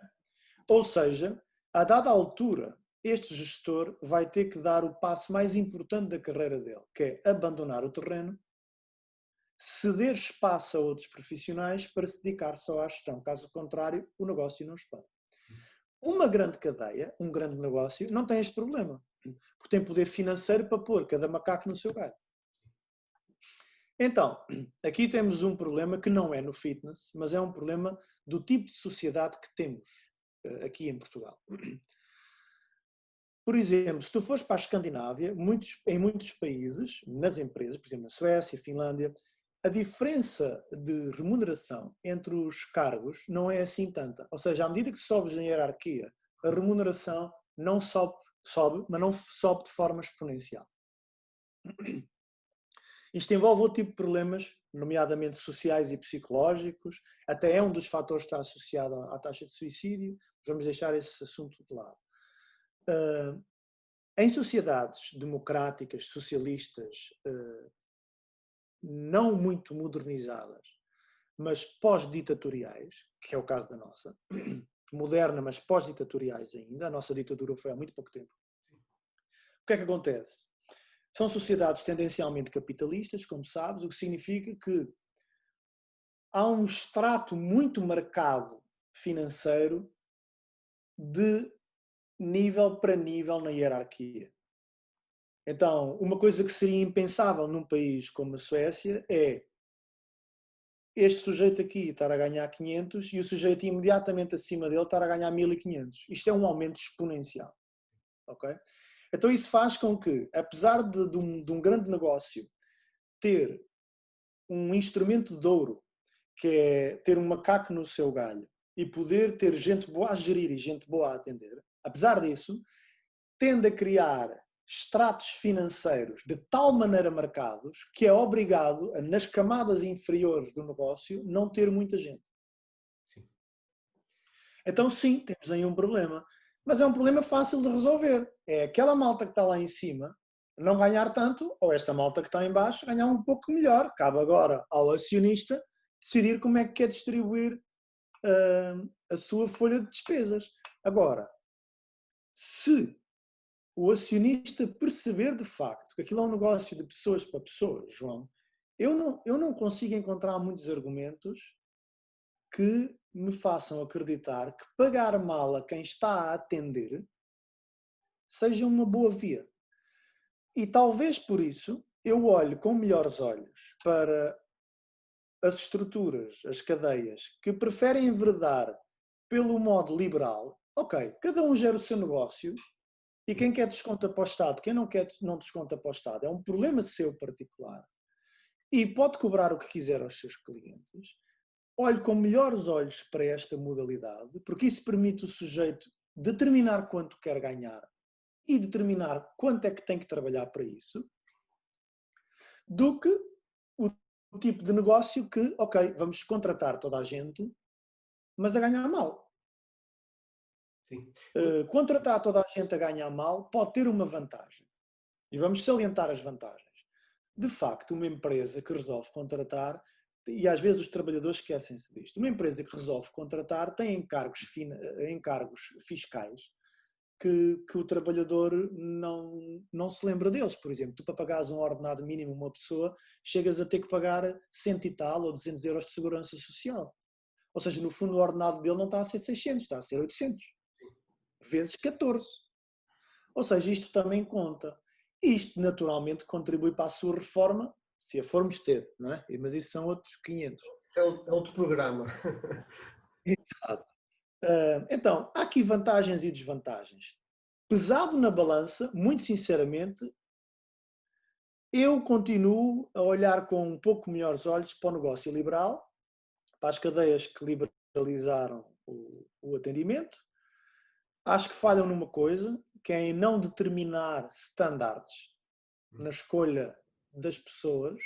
Ou seja, a dada altura, este gestor vai ter que dar o passo mais importante da carreira dele, que é abandonar o terreno, ceder espaço a outros profissionais para se dedicar só à gestão. Caso contrário, o negócio não expande. Sim. Uma grande cadeia, um grande negócio, não tem este problema, porque tem poder financeiro para pôr cada macaco no seu galho. Então, aqui temos um problema que não é no fitness, mas é um problema do tipo de sociedade que temos aqui em Portugal. Por exemplo, se tu fores para a Escandinávia, em muitos países, nas empresas, por exemplo, na Suécia, Finlândia, a diferença de remuneração entre os cargos não é assim tanta. Ou seja, à medida que sobes na hierarquia, a remuneração não sobe, mas não sobe de forma exponencial. Isto envolve outro tipo de problemas, nomeadamente sociais e psicológicos, até é um dos fatores que está associado à taxa de suicídio, vamos deixar esse assunto de lado. Em sociedades democráticas, socialistas, não muito modernizadas, mas pós-ditatoriais, que é o caso da nossa, moderna, mas pós-ditatoriais ainda, a nossa ditadura foi há muito pouco tempo. O que é que acontece? São sociedades tendencialmente capitalistas, como sabes, o que significa que há um extrato muito marcado financeiro de nível para nível na hierarquia. Então, uma coisa que seria impensável num país como a Suécia é este sujeito aqui estar a ganhar 500 e o sujeito imediatamente acima dele estar a ganhar 1500. Isto é um aumento exponencial. Ok? Então isso faz com que, apesar de um grande negócio ter um instrumento de ouro, que é ter um macaco no seu galho e poder ter gente boa a gerir e gente boa a atender, apesar disso, tende a criar estratos financeiros de tal maneira marcados que é obrigado a, nas camadas inferiores do negócio, não ter muita gente. Sim. Então sim, temos aí um problema. Mas é um problema fácil de resolver. É aquela malta que está lá em cima não ganhar tanto, ou esta malta que está em baixo ganhar um pouco melhor. Cabe agora ao acionista decidir como é que quer distribuir a sua folha de despesas. Agora, se o acionista perceber de facto que aquilo é um negócio de pessoas para pessoas, João, eu não consigo encontrar muitos argumentos que me façam acreditar que pagar mal a quem está a atender seja uma boa via. E talvez por isso eu olhe com melhores olhos para as estruturas, as cadeias, que preferem enverdar pelo modo liberal. Ok, cada um gera o seu negócio e quem quer desconta para o Estado, quem não quer não desconta para o Estado. É um problema seu particular. E pode cobrar o que quiser aos seus clientes. Olhe com melhores olhos para esta modalidade, porque isso permite o sujeito determinar quanto quer ganhar e determinar quanto é que tem que trabalhar para isso, do que o tipo de negócio que, ok, vamos contratar toda a gente, mas a ganhar mal. Sim. Contratar toda a gente a ganhar mal pode ter uma vantagem. E vamos salientar as vantagens. De facto, uma empresa que resolve contratar, e às vezes os trabalhadores esquecem-se disto, uma empresa que resolve contratar tem encargos fiscais que o trabalhador não se lembra deles. Por exemplo, tu para pagares um ordenado mínimo a uma pessoa, chegas a ter que pagar 100 e tal ou 200 euros de segurança social. Ou seja, no fundo o ordenado dele não está a ser 600, está a ser 800. Vezes 14. Ou seja, isto também conta. Isto naturalmente contribui para a sua reforma, se a formos ter, não é? Mas isso são outros 500. Isso é outro programa. Exato. Então, há aqui vantagens e desvantagens. Pesado na balança, muito sinceramente, eu continuo a olhar com um pouco melhores olhos para o negócio liberal, para as cadeias que liberalizaram o atendimento. Acho que falham numa coisa, que é em não determinar standards na escolha das pessoas,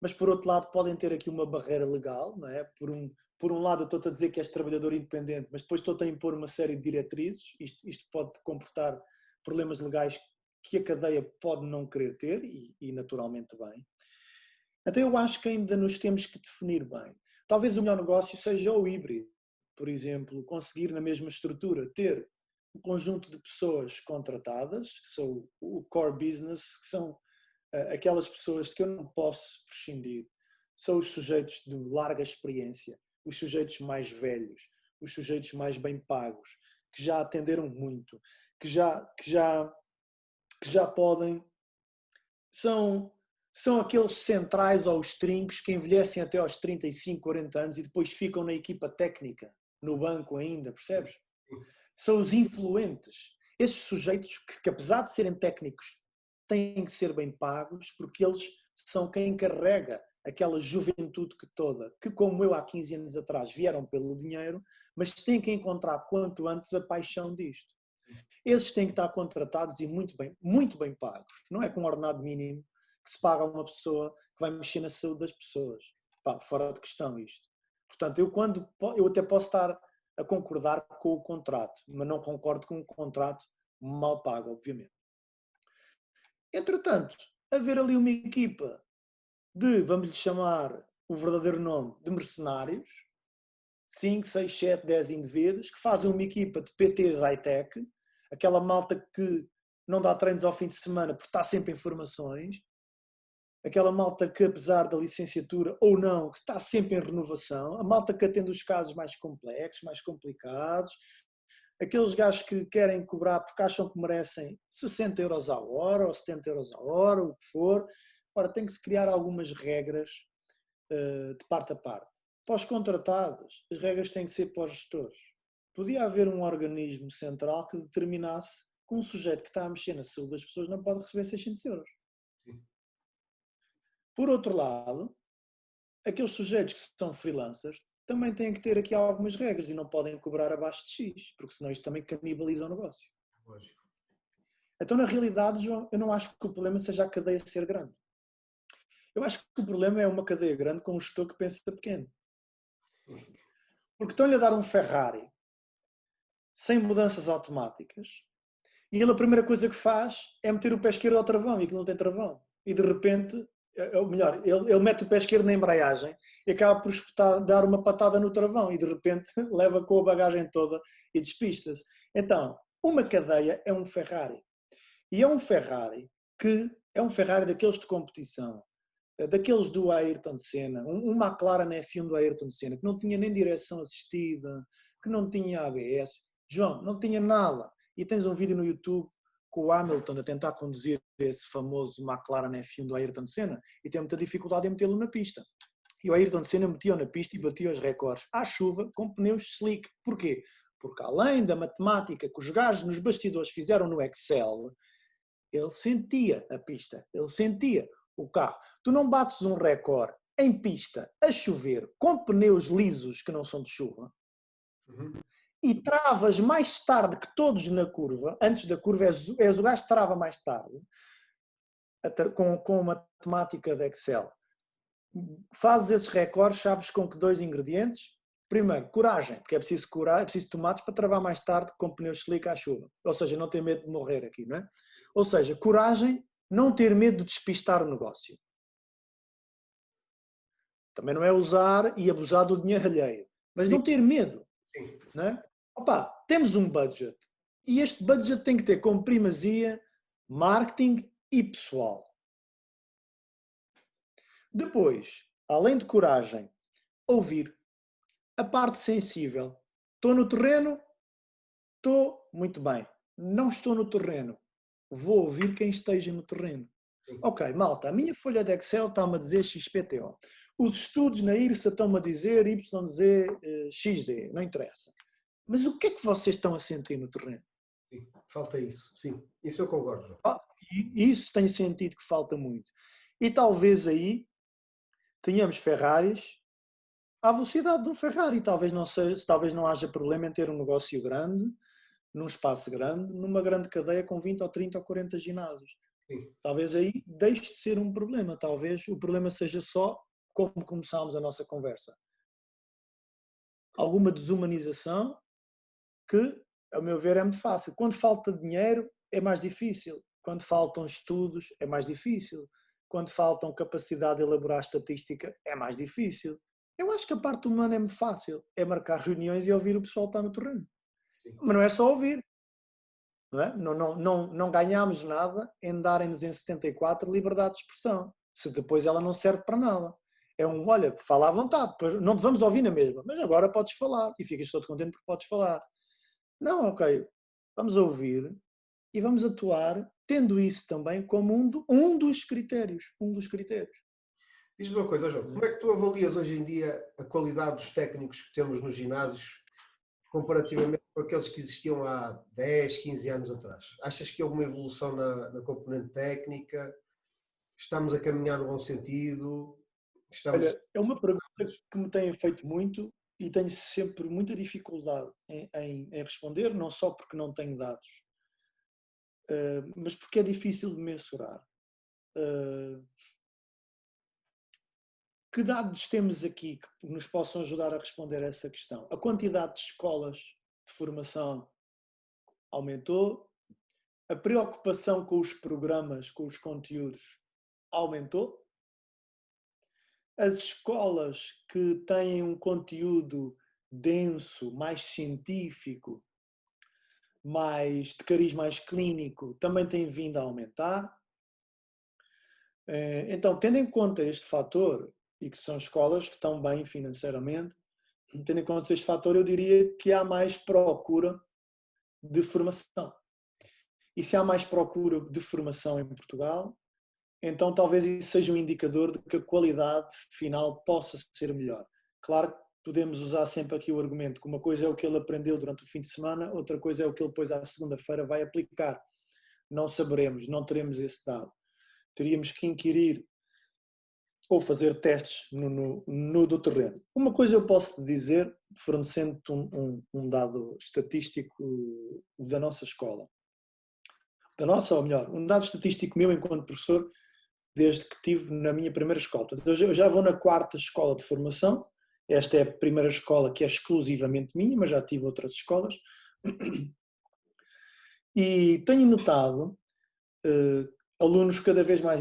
mas por outro lado podem ter aqui uma barreira legal, não é? Por um lado eu estou a dizer que és trabalhador independente, mas depois estou a impor uma série de diretrizes, isto pode comportar problemas legais que a cadeia pode não querer ter, e naturalmente bem. Então eu acho que ainda nos temos que definir bem. Talvez o melhor negócio seja o híbrido, por exemplo, conseguir na mesma estrutura ter um conjunto de pessoas contratadas, que são o core business, que são aquelas pessoas de que eu não posso prescindir, são os sujeitos de larga experiência, os sujeitos mais velhos, os sujeitos mais bem pagos, que já atenderam muito, que já podem, são aqueles centrais aos trincos que envelhecem até aos 35, 40 anos e depois ficam na equipa técnica, no banco ainda, percebes? São os influentes. Esses sujeitos que apesar de serem técnicos, têm que ser bem pagos, porque eles são quem carrega aquela juventude toda, que como eu há 15 anos atrás vieram pelo dinheiro, mas têm que encontrar quanto antes a paixão disto. Esses têm que estar contratados e muito bem pagos. Não é com um ordenado mínimo que se paga a uma pessoa que vai mexer na saúde das pessoas. Pá, fora de questão isto. Portanto, eu até posso estar a concordar com o contrato, mas não concordo com um contrato mal pago, obviamente. Entretanto, haver ali uma equipa de, vamos lhe chamar o verdadeiro nome, de mercenários, 5, 6, 7, 10 indivíduos, que fazem uma equipa de PTs high-tech, aquela malta que não dá treinos ao fim de semana porque está sempre em formações, aquela malta que, apesar da licenciatura ou não, que está sempre em renovação, a malta que atende os casos mais complexos, mais complicados, aqueles gajos que querem cobrar porque acham que merecem 60 euros a hora ou 70 euros a hora, o que for. Ora, tem que se criar algumas regras de parte a parte. para os contratados, as regras têm que ser para os gestores. Podia haver um organismo central que determinasse que um sujeito que está a mexer na saúde das pessoas não pode receber 600 euros. Sim. Por outro lado, aqueles sujeitos que são freelancers também têm que ter aqui algumas regras e não podem cobrar abaixo de X, porque senão isto também canibaliza o negócio. Lógico. Então, na realidade, João, eu não acho que o problema seja a cadeia ser grande. Eu acho que o problema é uma cadeia grande com um gestor que pensa pequeno. Porque estão-lhe a dar um Ferrari sem mudanças automáticas e ele a primeira coisa que faz é meter o pé esquerdo ao travão e aquilo não tem travão. E de repente, ou melhor, ele mete o pé esquerdo na embreagem e acaba por dar uma patada no travão e de repente leva com a bagagem toda e despista-se. Então, uma cadeia é um Ferrari. E é um Ferrari que é um Ferrari daqueles de competição, daqueles do Ayrton Senna, um McLaren F1 do Ayrton Senna, que não tinha nem direção assistida, que não tinha ABS. João, não tinha nada. E tens um vídeo no YouTube com o Hamilton a tentar conduzir esse famoso McLaren F1 do Ayrton Senna e tem muita dificuldade em metê-lo na pista. E o Ayrton Senna metia-o na pista e batia os recordes à chuva com pneus slick. Porquê? Porque além da matemática que os gajos nos bastidores fizeram no Excel, ele sentia a pista, ele sentia o carro. Tu não bates um recorde em pista a chover com pneus lisos que não são de chuva e travas mais tarde que todos na curva, antes da curva és o gajo que trava mais tarde, com matemática de Excel. Fazes esses recordes, sabes com que dois ingredientes? Primeiro, coragem, porque é preciso tomates para travar mais tarde com pneus slick à chuva. Ou seja, não ter medo de morrer aqui, não é? Ou seja, coragem, não ter medo de despistar o negócio. Também não é usar e abusar do dinheiro alheio, mas não ter medo. Sim. Não é? Opa, temos um budget e este budget tem que ter como primazia marketing e pessoal. Depois, além de coragem, ouvir. A parte sensível. Estou no terreno? Estou muito bem. Não estou no terreno. Vou ouvir quem esteja no terreno. Sim. Ok, malta, a minha folha de Excel está-me a dizer XPTO. Os estudos na IRSA estão-me a dizer YZ, XZ, não interessa. Mas o que é que vocês estão a sentir no terreno? Sim. Falta isso, sim. Isso eu concordo, João. Isso tenho sentido que falta muito. E talvez aí tenhamos Ferraris à velocidade de um Ferrari. Talvez não haja problema em ter um negócio grande, num espaço grande, numa grande cadeia com 20 ou 30 ou 40 ginásios. Sim. Talvez aí deixe de ser um problema. Talvez o problema seja só como começámos a nossa conversa. Alguma desumanização que, a meu ver, é muito fácil. Quando falta dinheiro, é mais difícil. Quando faltam estudos, é mais difícil. Quando faltam capacidade de elaborar estatística, é mais difícil. Eu acho que a parte humana é muito fácil. É marcar reuniões e ouvir o pessoal que está no terreno. Sim. Mas não é só ouvir. Não é? Não ganhamos nada em darem-nos em 74 liberdade de expressão, se depois ela não serve para nada. É olha, fala à vontade, não te vamos ouvir na mesma, mas agora podes falar e ficas todo contente porque podes falar. Não, ok, vamos ouvir e vamos atuar tendo isso também como um dos critérios. Diz-me uma coisa, João, como é que tu avalias hoje em dia a qualidade dos técnicos que temos nos ginásios comparativamente com aqueles que existiam há 10, 15 anos atrás? Achas que houve uma evolução na componente técnica? Estamos a caminhar no bom sentido? Olha, é uma pergunta que me têm feito muito e tenho sempre muita dificuldade em responder, não só porque não tenho dados, mas porque é difícil de mensurar. Que dados temos aqui que nos possam ajudar a responder a essa questão? A quantidade de escolas de formação aumentou, a preocupação com os programas, com os conteúdos, aumentou. As escolas que têm um conteúdo denso, mais científico, de cariz mais clínico, também têm vindo a aumentar. Então, tendo em conta este fator, e que são escolas que estão bem financeiramente, tendo em conta este fator, eu diria que há mais procura de formação. E se há mais procura de formação em Portugal, então talvez isso seja um indicador de que a qualidade final possa ser melhor. Claro que podemos usar sempre aqui o argumento que uma coisa é o que ele aprendeu durante o fim de semana, outra coisa é o que ele depois à segunda-feira vai aplicar. Não saberemos, não teremos esse dado. Teríamos que inquirir ou fazer testes no terreno. Uma coisa eu posso dizer, fornecendo um dado estatístico da nossa escola. Ou melhor, um dado estatístico meu enquanto professor, desde que estive na minha primeira escola. Portanto, eu já vou na 4ª escola de formação. Esta é a primeira escola que é exclusivamente minha, mas já tive outras escolas. E tenho notado alunos cada vez mais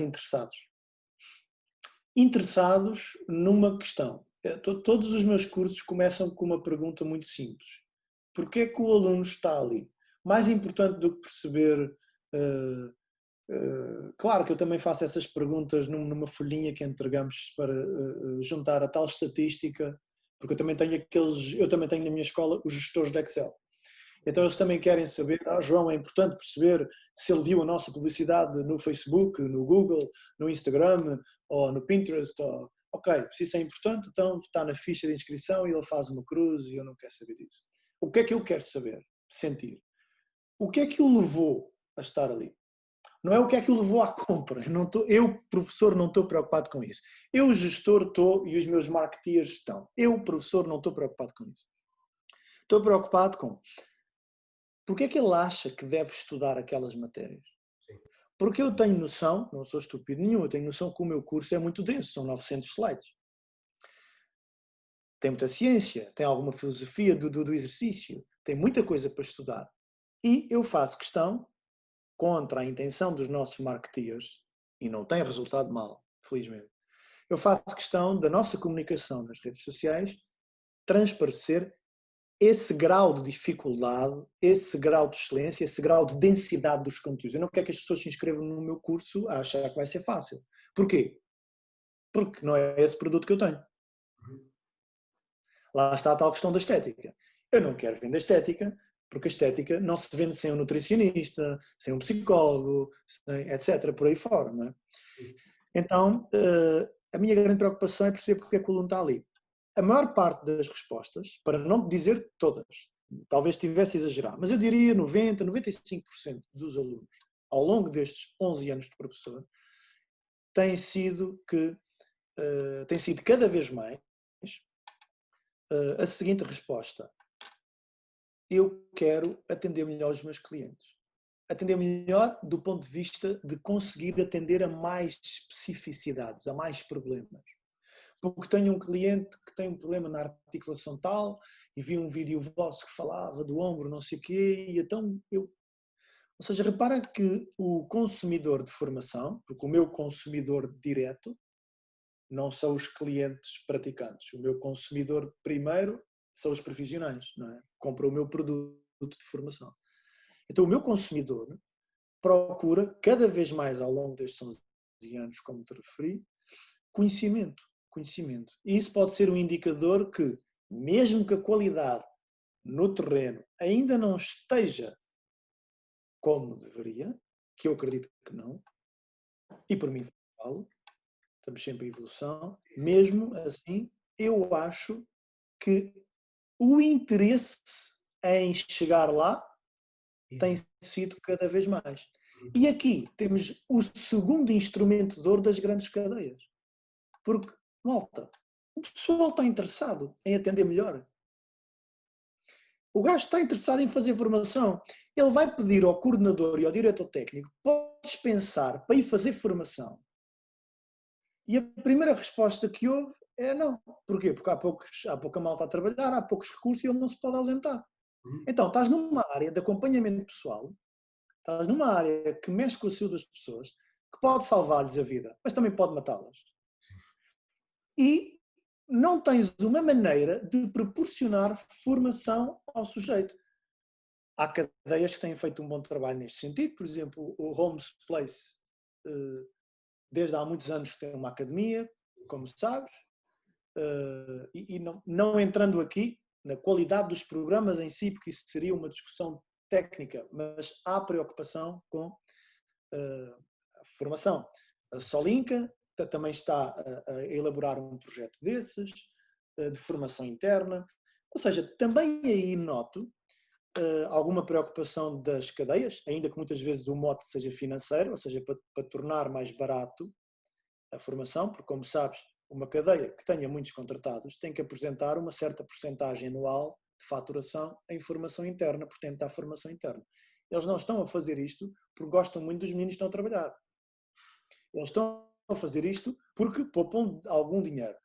interessados numa questão. Todos os meus cursos começam com uma pergunta muito simples. Porquê é que o aluno está ali? Mais importante do que perceber... claro que eu também faço essas perguntas numa folhinha que entregamos para juntar a tal estatística, porque eu também tenho na minha escola os gestores de Excel. Então eles também querem saber, João, é importante perceber se ele viu a nossa publicidade no Facebook, no Google, no Instagram ou no Pinterest. Ok, se isso é importante, então está na ficha de inscrição e ele faz uma cruz e eu não quero saber disso. O que é que eu quero saber? Sentir. O que é que o levou a estar ali? Não é o que é que o levou à compra. Eu, professor, não estou preocupado com isso. Eu, gestor, estou e os meus marketeers estão. Eu, professor, não estou preocupado com isso. Estou preocupado com porque é que ele acha que deve estudar aquelas matérias. Sim. Porque eu tenho noção, não sou estúpido nenhum, eu tenho noção que o meu curso é muito denso, são 900 slides. Tem muita ciência, tem alguma filosofia do exercício, tem muita coisa para estudar. E eu faço questão, contra a intenção dos nossos marketeers, e não tem resultado mal, felizmente, eu faço questão da nossa comunicação nas redes sociais transparecer esse grau de dificuldade, esse grau de excelência, esse grau de densidade dos conteúdos. Eu não quero que as pessoas se inscrevam no meu curso a achar que vai ser fácil. Porquê? Porque não é esse produto que eu tenho. Lá está a tal questão da estética. Eu não quero vender estética, porque a estética não se vende sem um nutricionista, sem um psicólogo, etc. Por aí fora, não é? Então, a minha grande preocupação é perceber porque é que o aluno está ali. A maior parte das respostas, para não dizer todas, talvez estivesse a exagerar, mas eu diria 90%, 95% dos alunos, ao longo destes 11 anos de professor, tem sido cada vez mais a seguinte resposta: eu quero atender melhor os meus clientes. Atender melhor do ponto de vista de conseguir atender a mais especificidades, a mais problemas. Porque tenho um cliente que tem um problema na articulação tal e vi um vídeo vosso que falava do ombro, não sei o quê, e então eu... Ou seja, repara que o consumidor de formação, porque o meu consumidor direto não são os clientes praticantes. O meu consumidor primeiro são os profissionais, não é? Compram o meu produto de formação. Então o meu consumidor procura cada vez mais ao longo destes 11 anos, como te referi, conhecimento. E isso pode ser um indicador que, mesmo que a qualidade no terreno ainda não esteja como deveria, que eu acredito que não, e por mim falo, estamos sempre em evolução, mesmo assim, eu acho que o interesse em chegar lá tem sido cada vez mais. E aqui temos o segundo instrumento de ouro das grandes cadeias. Porque, malta, o pessoal está interessado em atender melhor. O gajo está interessado em fazer formação. Ele vai pedir ao coordenador e ao diretor técnico: podes pensar para ir fazer formação? E a primeira resposta que houve é não. Porquê? Porque há pouca malta a trabalhar, há poucos recursos e ele não se pode ausentar. Então, estás numa área de acompanhamento pessoal, estás numa área que mexe com a saúde das pessoas, que pode salvar-lhes a vida, mas também pode matá-las. E não tens uma maneira de proporcionar formação ao sujeito. Há cadeias que têm feito um bom trabalho neste sentido, por exemplo, o Homes Place, desde há muitos anos que tem uma academia, como sabes, e não entrando aqui na qualidade dos programas em si, porque isso seria uma discussão técnica, mas há preocupação com a formação. A Solinka também está a elaborar um projeto desses. de formação interna. Ou seja, também aí noto alguma preocupação das cadeias, ainda que muitas vezes o mote seja financeiro, ou seja, para tornar mais barato a formação, porque como sabes, uma cadeia que tenha muitos contratados tem que apresentar uma certa percentagem anual de faturação em formação interna, portanto, à formação interna. Eles não estão a fazer isto porque gostam muito dos meninos que estão a trabalhar. Eles estão a fazer isto porque poupam algum dinheiro.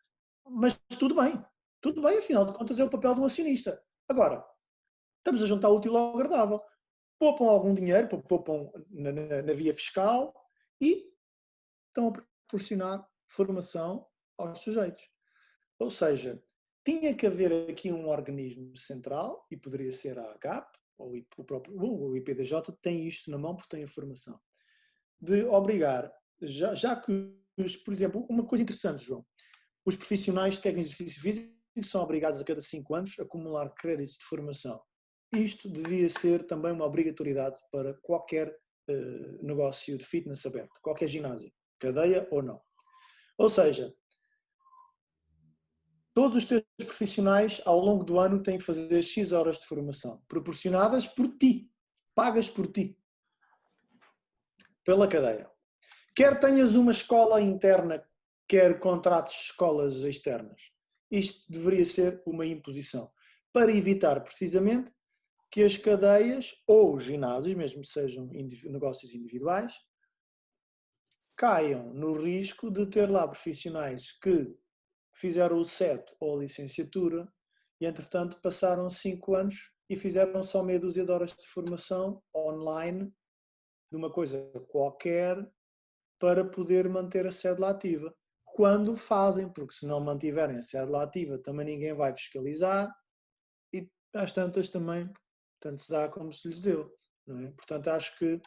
Mas tudo bem, afinal de contas é o papel de um acionista. Agora, estamos a juntar o útil ao agradável. Poupam algum dinheiro, poupam na via fiscal e estão a proporcionar formação aos sujeitos. Ou seja, tinha que haver aqui um organismo central, e poderia ser a AGAP, ou o IPDJ tem isto na mão porque tem a formação, de obrigar, já que, por exemplo, uma coisa interessante, João, os profissionais técnicos de exercício físico são obrigados a cada 5 anos a acumular créditos de formação. Isto devia ser também uma obrigatoriedade para qualquer negócio de fitness aberto, qualquer ginásio, cadeia ou não. Ou seja, todos os teus profissionais ao longo do ano têm que fazer X horas de formação, proporcionadas por ti, pagas por ti, pela cadeia. Quer tenhas uma escola interna, quer contratos de escolas externas. Isto deveria ser uma imposição, para evitar precisamente que as cadeias ou os ginásios, mesmo que sejam negócios individuais, caiam no risco de ter lá profissionais que fizeram o CET ou a licenciatura e, entretanto, passaram 5 anos e fizeram só meia dúzia de horas de formação online de uma coisa qualquer para poder manter a sede lá ativa. Quando fazem, porque se não mantiverem a sede lá ativa também ninguém vai fiscalizar e às tantas também tanto se dá como se lhes deu. Não é? Portanto, acho que,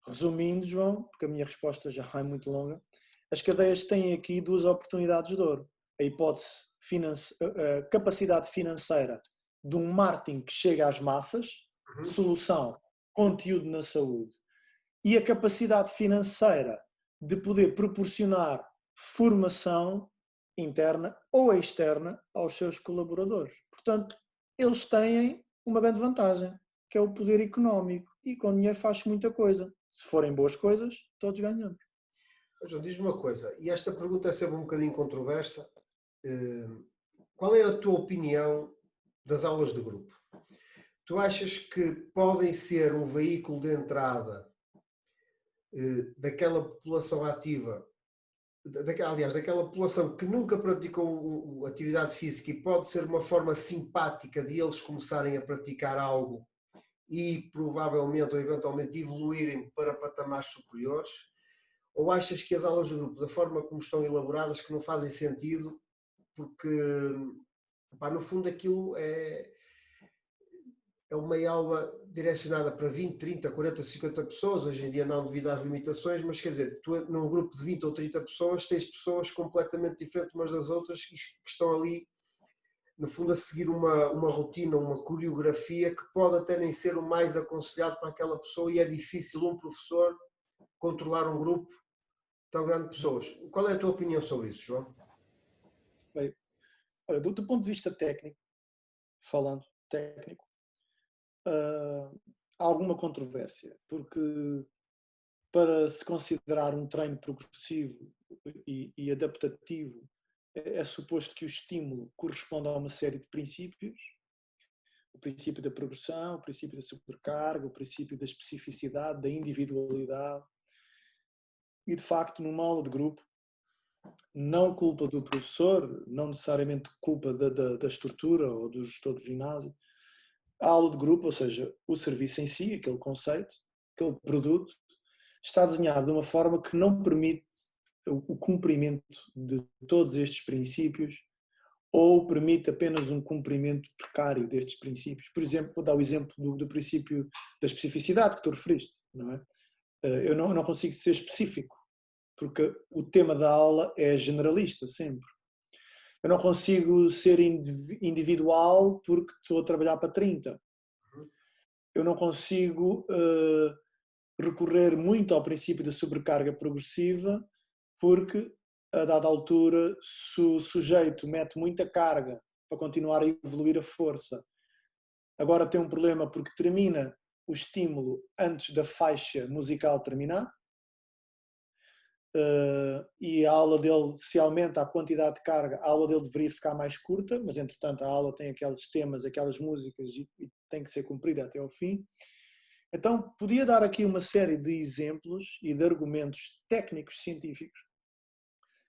resumindo, João, porque a minha resposta já é muito longa, as cadeias têm aqui 2 oportunidades de ouro. A hipótese, a capacidade financeira de um marketing que chega às massas, solução, conteúdo na saúde, e a capacidade financeira de poder proporcionar formação interna ou externa aos seus colaboradores. Portanto, eles têm uma grande vantagem, que é o poder económico. E com dinheiro faz-se muita coisa. Se forem boas coisas, todos ganhamos. João, diz-me uma coisa, e esta pergunta é sempre um bocadinho controversa. Qual é a tua opinião das aulas de grupo? Tu achas que podem ser um veículo de entrada daquela população ativa, aliás, daquela população que nunca praticou atividade física e pode ser uma forma simpática de eles começarem a praticar algo e provavelmente ou eventualmente evoluírem para patamares superiores? Ou achas que as aulas de grupo, da forma como estão elaboradas, que não fazem sentido, porque, pá, no fundo aquilo é uma aula direcionada para 20, 30, 40, 50 pessoas, hoje em dia não devido às limitações, mas quer dizer, tu num grupo de 20 ou 30 pessoas tens pessoas completamente diferentes umas das outras que estão ali, no fundo, a seguir uma rotina, uma coreografia que pode até nem ser o mais aconselhado para aquela pessoa e é difícil um professor controlar um grupo tão grande de pessoas. Qual é a tua opinião sobre isso, João? Bem, olha, do ponto de vista técnico, falando técnico, há alguma controvérsia, porque para se considerar um treino progressivo e adaptativo, é suposto que o estímulo corresponda a uma série de princípios: o princípio da progressão, o princípio da sobrecarga, o princípio da especificidade, da individualidade. E, de facto, numa aula de grupo, não culpa do professor, não necessariamente culpa da estrutura ou do gestor do ginásio, a aula de grupo, ou seja, o serviço em si, aquele conceito, aquele produto, está desenhado de uma forma que não permite o cumprimento de todos estes princípios ou permite apenas um cumprimento precário destes princípios. Por exemplo, vou dar o exemplo do princípio da especificidade que tu referiste. Não é? Eu não consigo ser específico, porque o tema da aula é generalista sempre. Eu não consigo ser individual porque estou a trabalhar para 30. Eu não consigo recorrer muito ao princípio da sobrecarga progressiva porque a dada altura, se o sujeito mete muita carga para continuar a evoluir a força, agora tem um problema porque termina o estímulo antes da faixa musical terminar, e a aula dele, se aumenta a quantidade de carga, a aula dele deveria ficar mais curta, mas entretanto a aula tem aqueles temas, aquelas músicas e tem que ser cumprida até ao fim. Então podia dar aqui uma série de exemplos e de argumentos técnicos científicos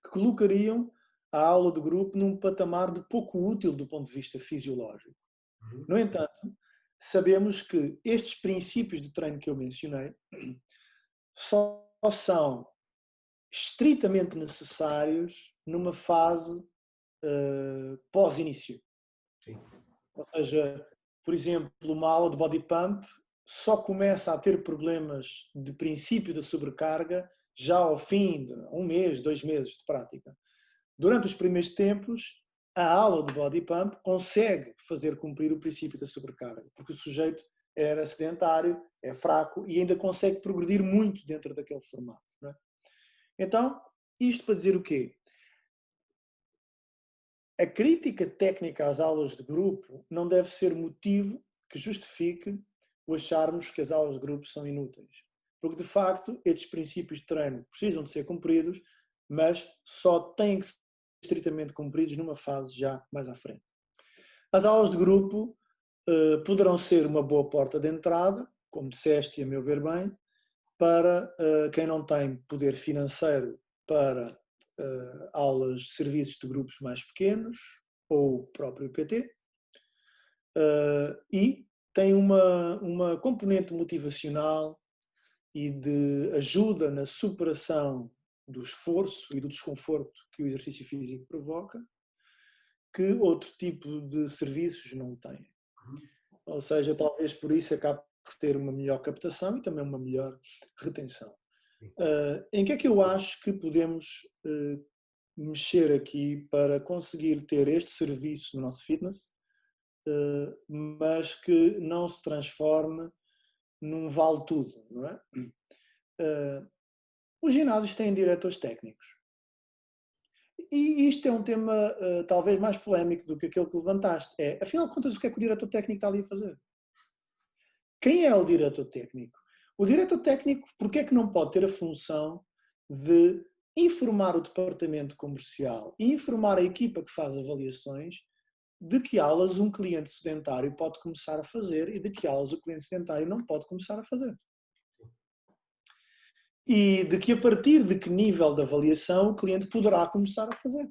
que colocariam a aula de grupo num patamar de pouco útil do ponto de vista fisiológico. No entanto, sabemos que estes princípios de treino que eu mencionei só são estritamente necessários numa fase pós-início. Ou seja, por exemplo, uma aula de body pump só começa a ter problemas de princípio da sobrecarga já ao fim de 1 mês, 2 meses de prática. Durante os primeiros tempos, a aula de body pump consegue fazer cumprir o princípio da sobrecarga, porque o sujeito era sedentário, é fraco e ainda consegue progredir muito dentro daquele formato. Não é? Então, isto para dizer o quê? A crítica técnica às aulas de grupo não deve ser motivo que justifique o acharmos que as aulas de grupo são inúteis. Porque, de facto, estes princípios de treino precisam de ser cumpridos, mas só têm que ser estritamente cumpridos numa fase já mais à frente. As aulas de grupo poderão ser uma boa porta de entrada, como disseste e a meu ver bem, para quem não tem poder financeiro para aulas de serviços de grupos mais pequenos ou o próprio PT, e tem uma componente motivacional e de ajuda na superação do esforço e do desconforto que o exercício físico provoca, que outro tipo de serviços não têm. Ou seja, talvez por isso acabe por ter uma melhor captação e também uma melhor retenção. Em que é que eu acho que podemos mexer aqui para conseguir ter este serviço no nosso fitness, mas que não se transforme num vale-tudo, não é? Os ginásios têm diretores técnicos. E isto é um tema talvez mais polémico do que aquele que levantaste. Afinal de contas, o que é que o diretor técnico está ali a fazer? Quem é o diretor técnico? O diretor técnico, porque é que não pode ter a função de informar o departamento comercial e informar a equipa que faz avaliações de que aulas um cliente sedentário pode começar a fazer e de que aulas o cliente sedentário não pode começar a fazer? E de que a partir de que nível de avaliação o cliente poderá começar a fazer?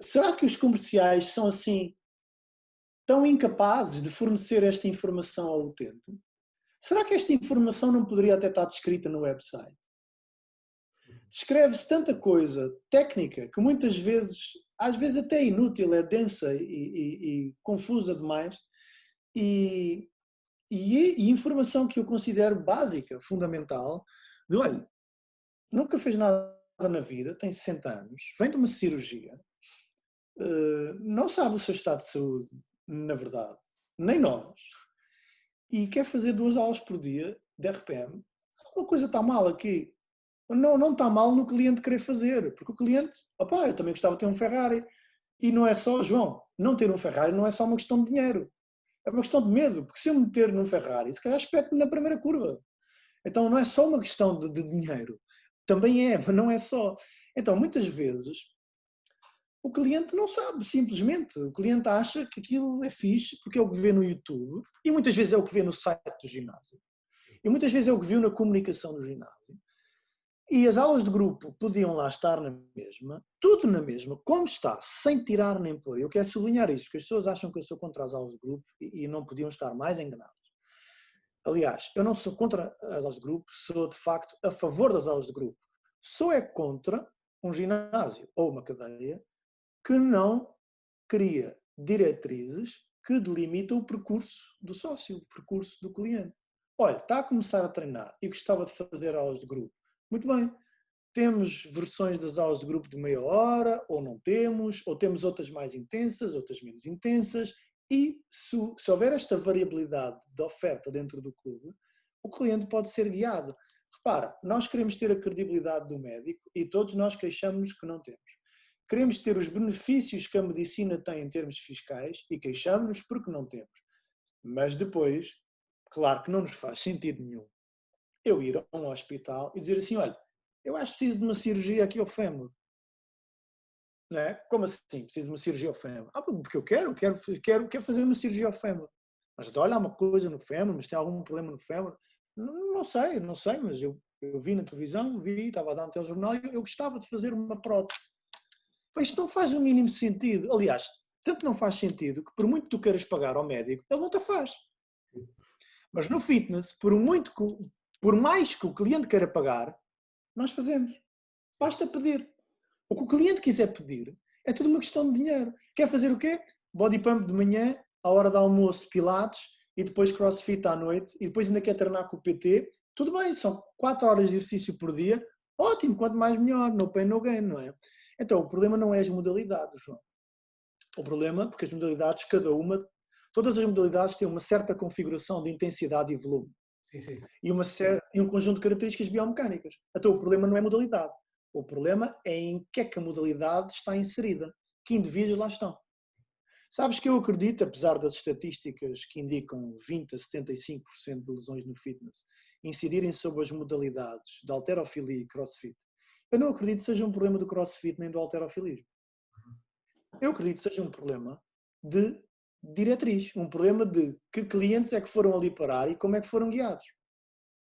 Será que os comerciais são assim tão incapazes de fornecer esta informação ao utente? Será que esta informação não poderia até estar descrita no website? Descreve-se tanta coisa técnica que muitas vezes, às vezes até inútil, é densa e confusa demais, e informação que eu considero básica, fundamental, de olha, nunca fez nada na vida, tem 60 anos, vem de uma cirurgia, não sabe o seu estado de saúde, na verdade, nem nós, e quer fazer 2 aulas por dia de RPM. Uma coisa está mal aqui. Não está mal no cliente querer fazer, porque o cliente, opá, eu também gostava de ter um Ferrari. E não é só, João, não ter um Ferrari não é só uma questão de dinheiro. É uma questão de medo, porque se eu me meter num Ferrari, se calhar espeto-me na primeira curva. Então não é só uma questão de dinheiro. Também é, mas não é só. Então muitas vezes o cliente não sabe, simplesmente. O cliente acha que aquilo é fixe porque é o que vê no YouTube e muitas vezes é o que vê no site do ginásio. E muitas vezes é o que viu na comunicação do ginásio. E as aulas de grupo podiam lá estar na mesma, tudo na mesma, como está, sem tirar nem pôr. Eu quero sublinhar isto, porque as pessoas acham que eu sou contra as aulas de grupo e não podiam estar mais enganadas. Aliás, eu não sou contra as aulas de grupo, sou de facto a favor das aulas de grupo. Sou contra um ginásio ou uma cadeia que não cria diretrizes que delimitam o percurso do sócio, o percurso do cliente. Olha, está a começar a treinar e gostava de fazer aulas de grupo. Muito bem, temos versões das aulas de grupo de meia hora, ou não temos, ou temos outras mais intensas, outras menos intensas, e se houver esta variabilidade de oferta dentro do clube, o cliente pode ser guiado. Repara, nós queremos ter a credibilidade do médico e todos nós queixamos-nos que não temos. Queremos ter os benefícios que a medicina tem em termos fiscais e queixamos-nos porque não temos. Mas depois, claro que não nos faz sentido nenhum eu ir a um hospital e dizer assim, olha, eu acho que preciso de uma cirurgia aqui ao fémur. Não é? Como assim? Preciso de uma cirurgia ao fémur? Porque eu quero fazer uma cirurgia ao fémur. Mas olha, há uma coisa no fémur, mas tem algum problema no fémur? Não sei, mas eu vi na televisão, estava a dar um telejornal e eu gostava de fazer uma prótese. Isto não faz o mínimo sentido. Aliás, tanto não faz sentido que por muito que tu queiras pagar ao médico, ele não te faz. Mas no fitness, por mais que o cliente queira pagar, nós fazemos. Basta pedir. O que o cliente quiser pedir é tudo uma questão de dinheiro. Quer fazer o quê? Body pump de manhã, à hora do almoço, pilates, e depois crossfit à noite, e depois ainda quer treinar com o PT. Tudo bem, são 4 horas de exercício por dia. Ótimo, quanto mais melhor. No pain, no gain, não é? Então, o problema não é as modalidades, João. O problema, porque as modalidades, todas as modalidades têm uma certa configuração de intensidade e volume. Sim. E um conjunto de características biomecânicas. Então, o problema não é a modalidade. O problema é em que é que a modalidade está inserida. Que indivíduos lá estão. Sabes que eu acredito, apesar das estatísticas que indicam 20 a 75% de lesões no fitness incidirem sobre as modalidades de halterofilia e crossfit, eu não acredito que seja um problema do crossfit nem do halterofilismo. Eu acredito que seja um problema de diretriz, um problema de que clientes é que foram ali parar e como é que foram guiados.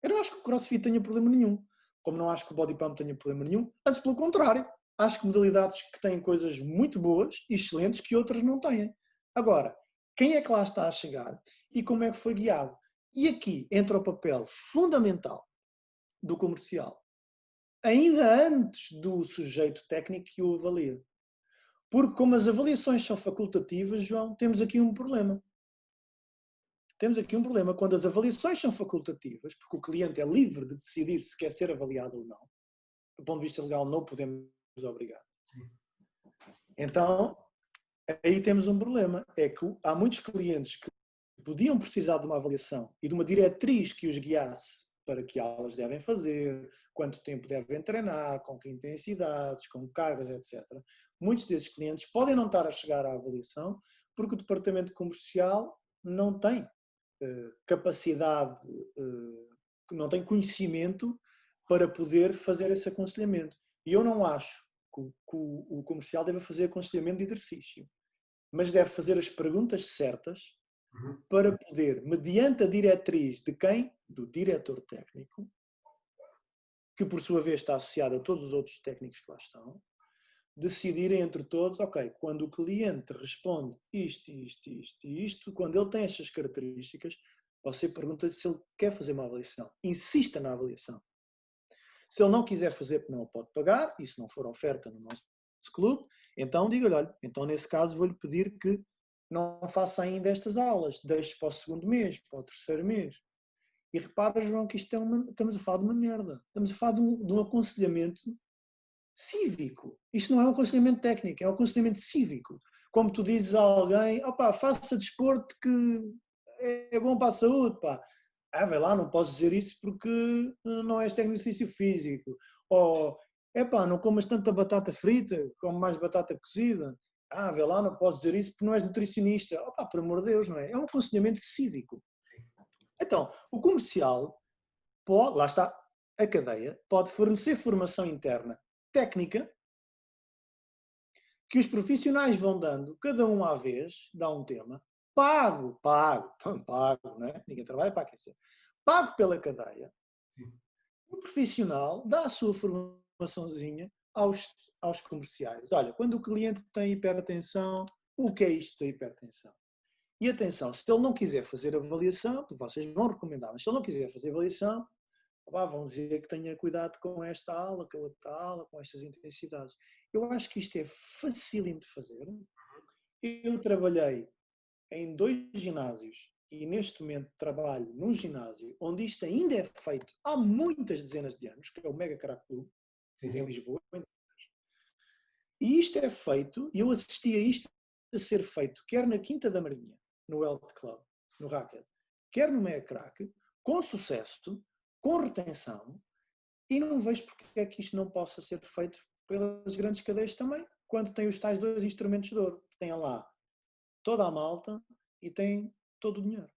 Eu não acho que o crossfit tenha problema nenhum, como não acho que o body pump tenha problema nenhum, antes pelo contrário, acho que modalidades que têm coisas muito boas e excelentes que outras não têm. Agora, quem é que lá está a chegar e como é que foi guiado? E aqui entra o papel fundamental do comercial, ainda antes do sujeito técnico que o avalia. Porque como as avaliações são facultativas, João, temos aqui um problema. Temos aqui um problema. Quando as avaliações são facultativas, porque o cliente é livre de decidir se quer ser avaliado ou não, do ponto de vista legal não podemos obrigar. Então, aí temos um problema. É que há muitos clientes que podiam precisar de uma avaliação e de uma diretriz que os guiasse para que aulas devem fazer, quanto tempo devem treinar, com que intensidades, com cargas, etc. Muitos desses clientes podem não estar a chegar à avaliação porque o departamento comercial não tem capacidade, não tem conhecimento para poder fazer esse aconselhamento. E eu não acho que o comercial deve fazer aconselhamento de exercício, mas deve fazer as perguntas certas para poder, mediante a diretriz de quem? Do diretor técnico, que por sua vez está associado a todos os outros técnicos que lá estão, decidirem entre todos, ok, quando o cliente responde isto, quando ele tem estas características, você pergunta se ele quer fazer uma avaliação. Insista na avaliação. Se ele não quiser fazer porque não o pode pagar, e se não for oferta no nosso clube, então diga-lhe, olha, então nesse caso vou-lhe pedir que não faça ainda estas aulas, deixe para o segundo mês, para o terceiro mês. E repara, João, que isto estamos a falar de uma merda. Estamos a falar de um aconselhamento cívico. Isto não é um aconselhamento técnico, é um aconselhamento cívico. Como tu dizes a alguém, opá, faça desporto que é bom para a saúde, pá. Vai lá, não posso dizer isso porque não és técnico de exercício físico. Ou, não comas tanta batata frita, come mais batata cozida. Vai lá, não posso dizer isso porque não és nutricionista. Opá, por amor de Deus, não é? É um aconselhamento cívico. Então, o comercial pode, lá está, a cadeia pode fornecer formação interna técnica que os profissionais vão dando, cada um à vez, dá um tema, pago, não é? Ninguém trabalha para aquecer. Pago pela cadeia. O profissional dá a sua formaçãozinha aos comerciais. Olha, quando o cliente tem hipertensão, o que é isto da hipertensão? E atenção, se ele não quiser fazer avaliação, vocês vão recomendar, mas se ele não quiser fazer avaliação, vão dizer que tenha cuidado com esta aula, com outra aula, com estas intensidades. Eu acho que isto é facílimo de fazer. Eu trabalhei em 2 ginásios e neste momento trabalho num ginásio onde isto ainda é feito há muitas dezenas de anos, que é o Mega Crack Club, em Lisboa. E isto é feito, e eu assisti a isto a ser feito, quer na Quinta da Marinha, no Health Club, no Racket, quer no Mega Crack, com sucesso, com retenção, E não vejo porque é que isto não possa ser feito pelas grandes cadeias também, quando tem os tais dois instrumentos de ouro. Tem lá toda a malta e tem todo o dinheiro.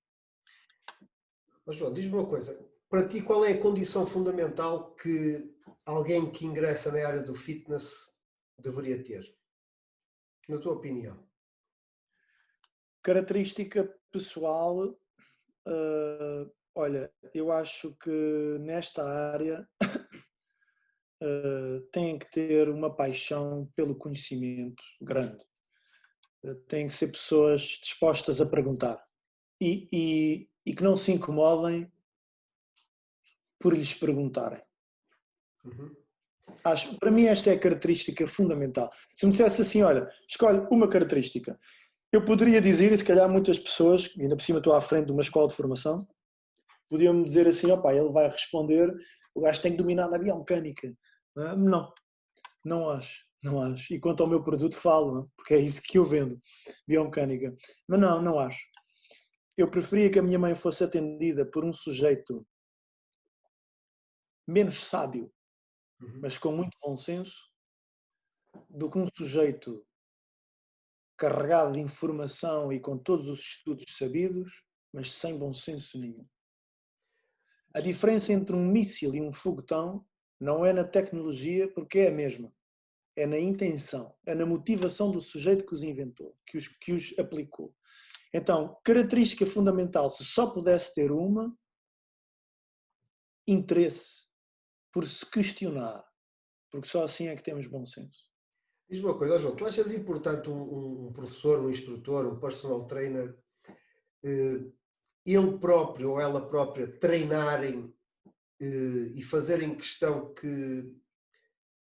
Mas João, diz-me uma coisa. Para ti, qual é a condição fundamental que alguém que ingressa na área do fitness deveria ter? Na tua opinião? Característica pessoal, olha, eu acho que nesta área têm que ter uma paixão pelo conhecimento grande. Têm que ser pessoas dispostas a perguntar e que não se incomodem por lhes perguntarem. Uhum. Acho, para mim esta é a característica fundamental. Se me dissesse assim, olha, escolhe uma característica, eu poderia dizer, e se calhar muitas pessoas, ainda por cima estou à frente de uma escola de formação, podiam-me dizer assim, opá, ele vai responder, o gajo tem que dominar a biomecânica. Não, não acho, não acho. E quanto ao meu produto falo, não? Porque é isso que eu vendo, biomecânica. Mas não, não acho. Eu preferia que a minha mãe fosse atendida por um sujeito menos sábio, mas com muito bom senso, do que um sujeito carregado de informação e com todos os estudos sabidos, mas sem bom senso nenhum. A diferença entre um míssil e um foguetão não é na tecnologia, porque é a mesma. É na intenção, é na motivação do sujeito que os inventou, que os aplicou. Então, característica fundamental, se só pudesse ter uma, interesse por se questionar, porque só assim é que temos bom senso. Diz-me uma coisa, João, tu achas importante um professor, um instrutor, um personal trainer, ele próprio ou ela própria treinarem e fazerem questão de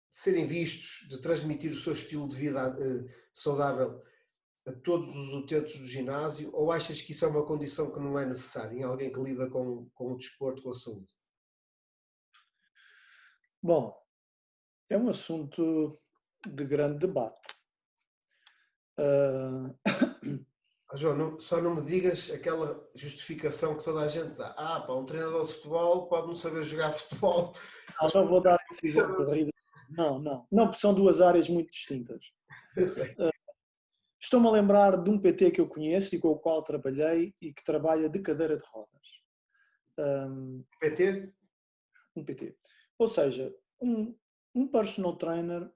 serem vistos, de transmitir o seu estilo de vida saudável a todos os utentes do ginásio, ou achas que isso é uma condição que não é necessária em alguém que lida com o desporto, com a saúde? Bom, é um assunto de grande debate. João, só não me digas aquela justificação que toda a gente dá. Pá, um treinador de futebol pode não saber jogar futebol. Não vou dar esse exemplo. Não, porque são duas áreas muito distintas. Eu sei. Estou-me a lembrar de um PT que eu conheço e com o qual trabalhei e que trabalha de cadeira de rodas. PT? Um PT. Ou seja, um personal trainer.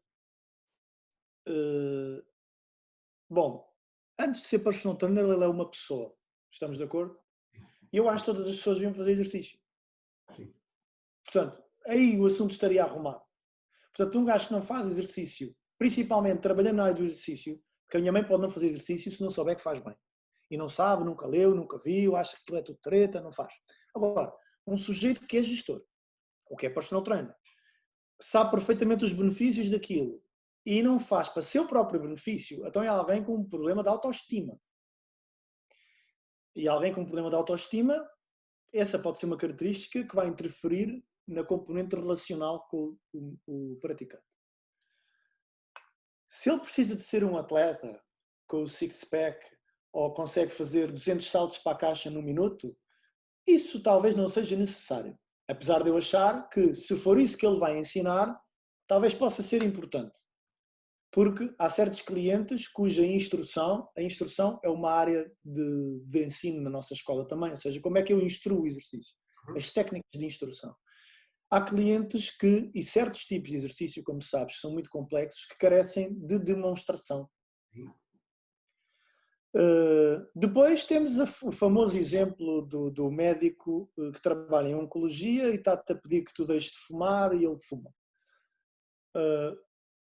Bom, antes de ser personal trainer, ele é uma pessoa. Estamos de acordo? E eu acho que todas as pessoas deviam fazer exercício. Sim. Portanto, aí o assunto estaria arrumado. Portanto, um gajo que não faz exercício, principalmente trabalhando na área do exercício, porque a minha mãe pode não fazer exercício se não souber que faz bem. E não sabe, nunca leu, nunca viu, acha que aquilo é tudo treta, não faz. Agora, um sujeito que é gestor, ou que é personal trainer, sabe perfeitamente os benefícios daquilo e não faz para seu próprio benefício, então é alguém com um problema de autoestima. E alguém com um problema de autoestima, essa pode ser uma característica que vai interferir na componente relacional com o praticante. Se ele precisa de ser um atleta com o six-pack ou consegue fazer 200 saltos para a caixa num minuto, isso talvez não seja necessário. Apesar de eu achar que, se for isso que ele vai ensinar, talvez possa ser importante. Porque há certos clientes cuja a instrução é uma área de ensino na nossa escola também, ou seja, como é que eu instruo o exercício, as técnicas de instrução. Há clientes e certos tipos de exercício, como sabes, são muito complexos, que carecem de demonstração. Depois temos o famoso exemplo do médico que trabalha em oncologia e está-te a pedir que tu deixes de fumar e ele fuma.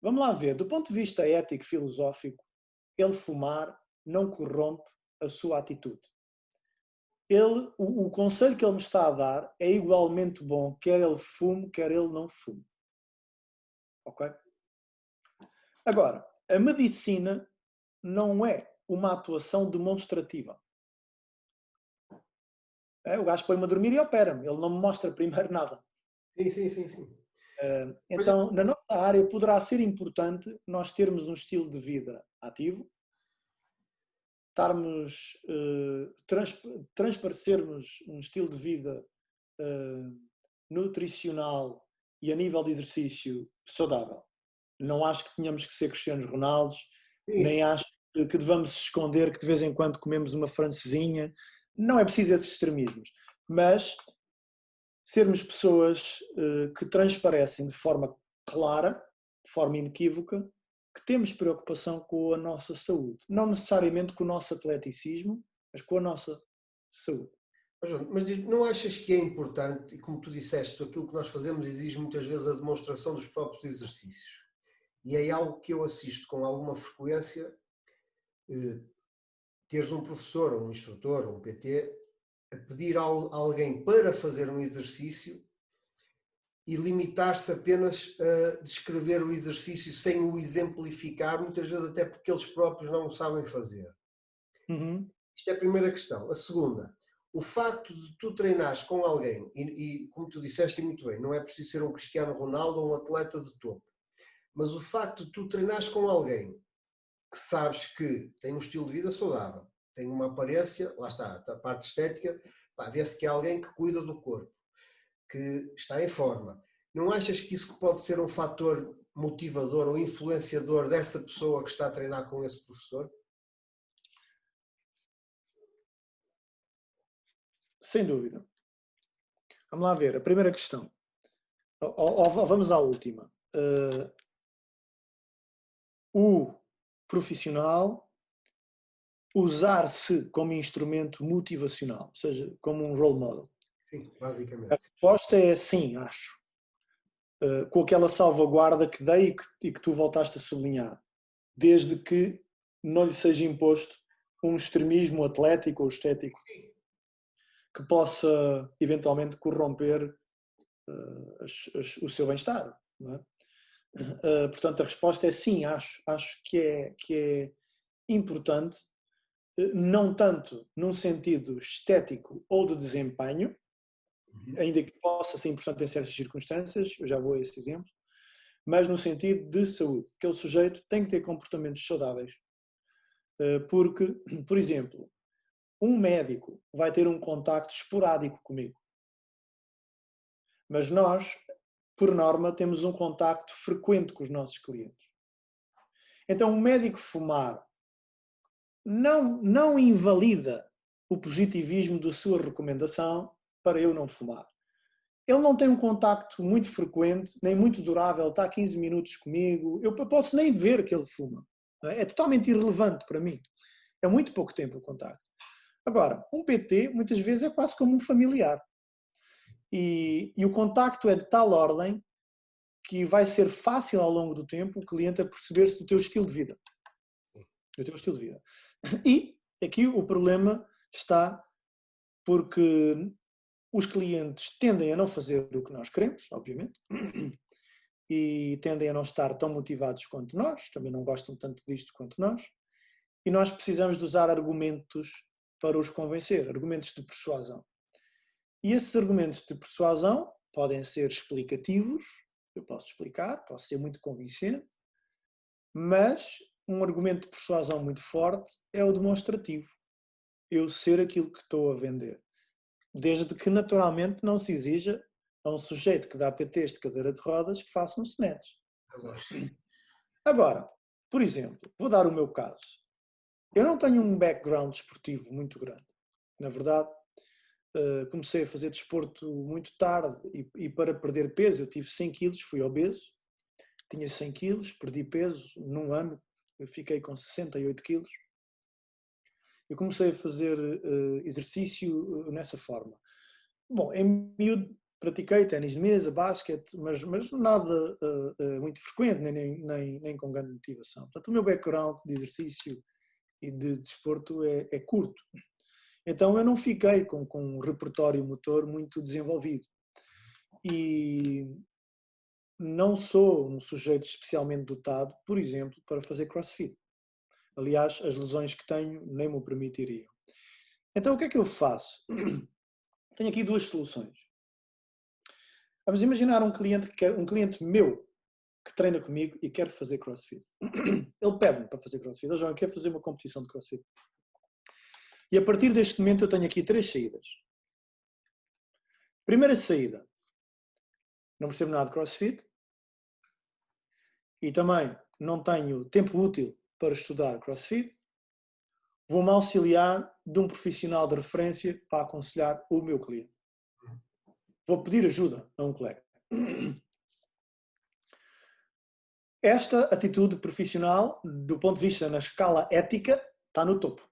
Vamos lá ver, do ponto de vista ético e filosófico, ele fumar não corrompe a sua atitude. O conselho que ele me está a dar é igualmente bom, quer ele fume, quer ele não fume. Ok? Agora, a medicina não é uma atuação demonstrativa. O gajo põe-me a dormir e opera-me. Ele não me mostra primeiro nada. Sim. Então, na nossa área, poderá ser importante nós termos um estilo de vida ativo, transparecermos um estilo de vida nutricional e a nível de exercício saudável. Não acho que tenhamos que ser Cristianos Ronaldos, nem acho que devamos esconder que de vez em quando comemos uma francesinha. Não é preciso esses extremismos, mas sermos pessoas que transparecem de forma clara, de forma inequívoca, que temos preocupação com a nossa saúde. Não necessariamente com o nosso atleticismo, mas com a nossa saúde. Mas não achas que é importante, e como tu disseste, aquilo que nós fazemos exige muitas vezes a demonstração dos próprios exercícios? E é algo que eu assisto com alguma frequência, teres um professor, um instrutor, um PT, a pedir a alguém para fazer um exercício e limitar-se apenas a descrever o exercício sem o exemplificar, muitas vezes até porque eles próprios não o sabem fazer. Uhum. Isto é a primeira questão. A segunda, o facto de tu treinares com alguém, e como tu disseste muito bem, não é preciso ser um Cristiano Ronaldo ou um atleta de topo, mas o facto de tu treinares com alguém que sabes que tem um estilo de vida saudável, tem uma aparência, lá está, a parte estética, vê-se que é alguém que cuida do corpo, que está em forma. Não achas que isso pode ser um fator motivador ou influenciador dessa pessoa que está a treinar com esse professor? Sem dúvida. Vamos lá ver. A primeira questão. Vamos à última. O profissional usar-se como instrumento motivacional, ou seja, como um role model. Sim, A basicamente. resposta é sim, acho. Com aquela salvaguarda que dei e que tu voltaste a sublinhar. Desde que não lhe seja imposto um extremismo atlético ou estético que possa eventualmente corromper o seu bem-estar. Não é? Portanto, a resposta é sim, acho que é importante, não tanto num sentido estético ou de desempenho, ainda que possa ser importante em certas circunstâncias, eu já vou a esse exemplo, mas no sentido de saúde. Aquele sujeito tem que ter comportamentos saudáveis. Porque, por exemplo, um médico vai ter um contacto esporádico comigo, mas nós, por norma, temos um contacto frequente com os nossos clientes. Então, um médico fumar não invalida o positivismo da sua recomendação para eu não fumar. Ele não tem um contacto muito frequente, nem muito durável, está 15 minutos comigo, eu posso nem ver que ele fuma. É totalmente irrelevante para mim. É muito pouco tempo o contacto. Agora, um PT muitas vezes é quase como um familiar. E o contacto é de tal ordem que vai ser fácil ao longo do tempo o cliente a perceber-se do teu estilo de vida. Do teu estilo de vida. E aqui o problema está porque os clientes tendem a não fazer o que nós queremos, obviamente, e tendem a não estar tão motivados quanto nós, também não gostam tanto disto quanto nós, e nós precisamos de usar argumentos para os convencer, argumentos de persuasão. E esses argumentos de persuasão podem ser explicativos, eu posso explicar, posso ser muito convincente, mas um argumento de persuasão muito forte é o demonstrativo. Eu ser aquilo que estou a vender. Desde que naturalmente não se exija a um sujeito que dá PTs de cadeira de rodas que façam snatches. Agora, por exemplo, vou dar o meu caso. Eu não tenho um background desportivo muito grande. Na verdade, comecei a fazer desporto muito tarde e para perder peso eu tive 100 quilos, fui obeso, tinha 100 quilos, perdi peso num ano, eu fiquei com 68 quilos. Eu comecei a fazer exercício nessa forma. Bom, em miúdo pratiquei ténis de mesa, basquete, mas nada muito frequente, nem com grande motivação. Portanto, o meu background de exercício e de desporto é curto. Então eu não fiquei com um repertório motor muito desenvolvido. E não sou um sujeito especialmente dotado, por exemplo, para fazer crossfit. Aliás, as lesões que tenho nem me o permitiriam. Então o que é que eu faço? Tenho aqui duas soluções. Vamos imaginar um cliente meu que treina comigo e quer fazer crossfit. Ele pede-me para fazer crossfit. Eu já quero fazer uma competição de crossfit. E a partir deste momento eu tenho aqui 3 saídas. Primeira saída. não percebo nada de CrossFit e também não tenho tempo útil para estudar CrossFit, vou-me auxiliar de um profissional de referência para aconselhar o meu cliente. Vou pedir ajuda a um colega. Esta atitude profissional, do ponto de vista na escala ética, está no topo.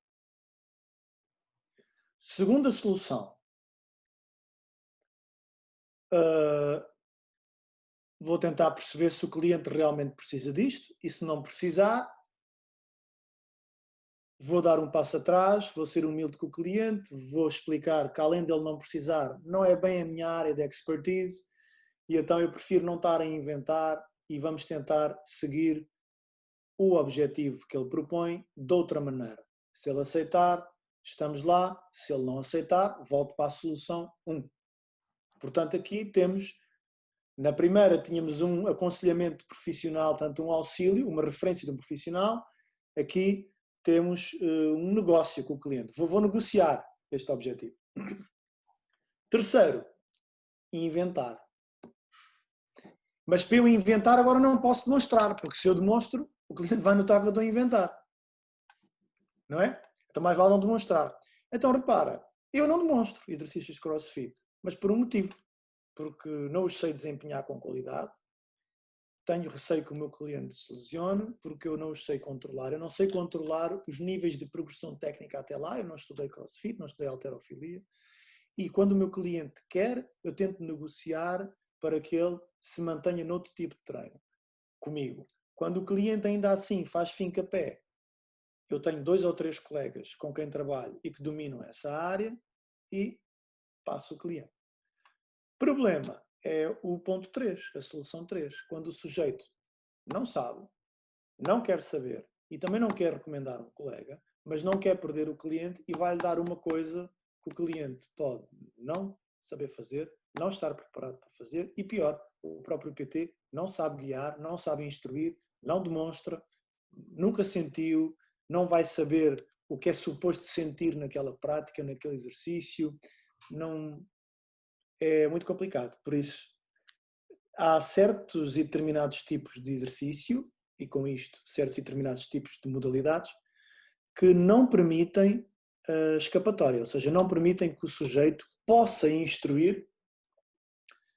Segunda solução. Vou tentar perceber se o cliente realmente precisa disto e se não precisar, vou dar um passo atrás, vou ser humilde com o cliente, vou explicar que além dele não precisar, não é bem a minha área de expertise e então eu prefiro não estar a inventar e vamos tentar seguir o objetivo que ele propõe de outra maneira. Se ele aceitar, estamos lá. Se ele não aceitar, volto para a solução 1. Portanto, aqui temos, na primeira tínhamos um aconselhamento profissional, portanto um auxílio, uma referência de um profissional. Aqui temos um negócio com o cliente. Vou negociar este objetivo. Terceiro, inventar. Mas para eu inventar agora não posso demonstrar, porque se eu demonstro, o cliente vai notar que eu estou a inventar. Não é? Então mais vale não demonstrar. Então repara, eu não demonstro exercícios de CrossFit, mas por um motivo. Porque não os sei desempenhar com qualidade, tenho receio que o meu cliente se lesione, porque eu não os sei controlar. Eu não sei controlar os níveis de progressão técnica até lá, eu não estudei CrossFit, não estudei halterofilia. E quando o meu cliente quer, eu tento negociar para que ele se mantenha noutro tipo de treino comigo. Quando o cliente ainda assim faz fim-a-pé, eu tenho 2 ou 3 colegas com quem trabalho e que dominam essa área e passo o cliente. Problema é o ponto 3, a solução 3. Quando o sujeito não sabe, não quer saber e também não quer recomendar um colega, mas não quer perder o cliente e vai-lhe dar uma coisa que o cliente pode não saber fazer, não estar preparado para fazer e pior, o próprio PT não sabe guiar, não sabe instruir, não demonstra, nunca sentiu, não vai saber o que é suposto sentir naquela prática, naquele exercício, não é muito complicado. Por isso, há certos e determinados tipos de exercício, e com isto, certos e determinados tipos de modalidades, que não permitem escapatória, ou seja, não permitem que o sujeito possa instruir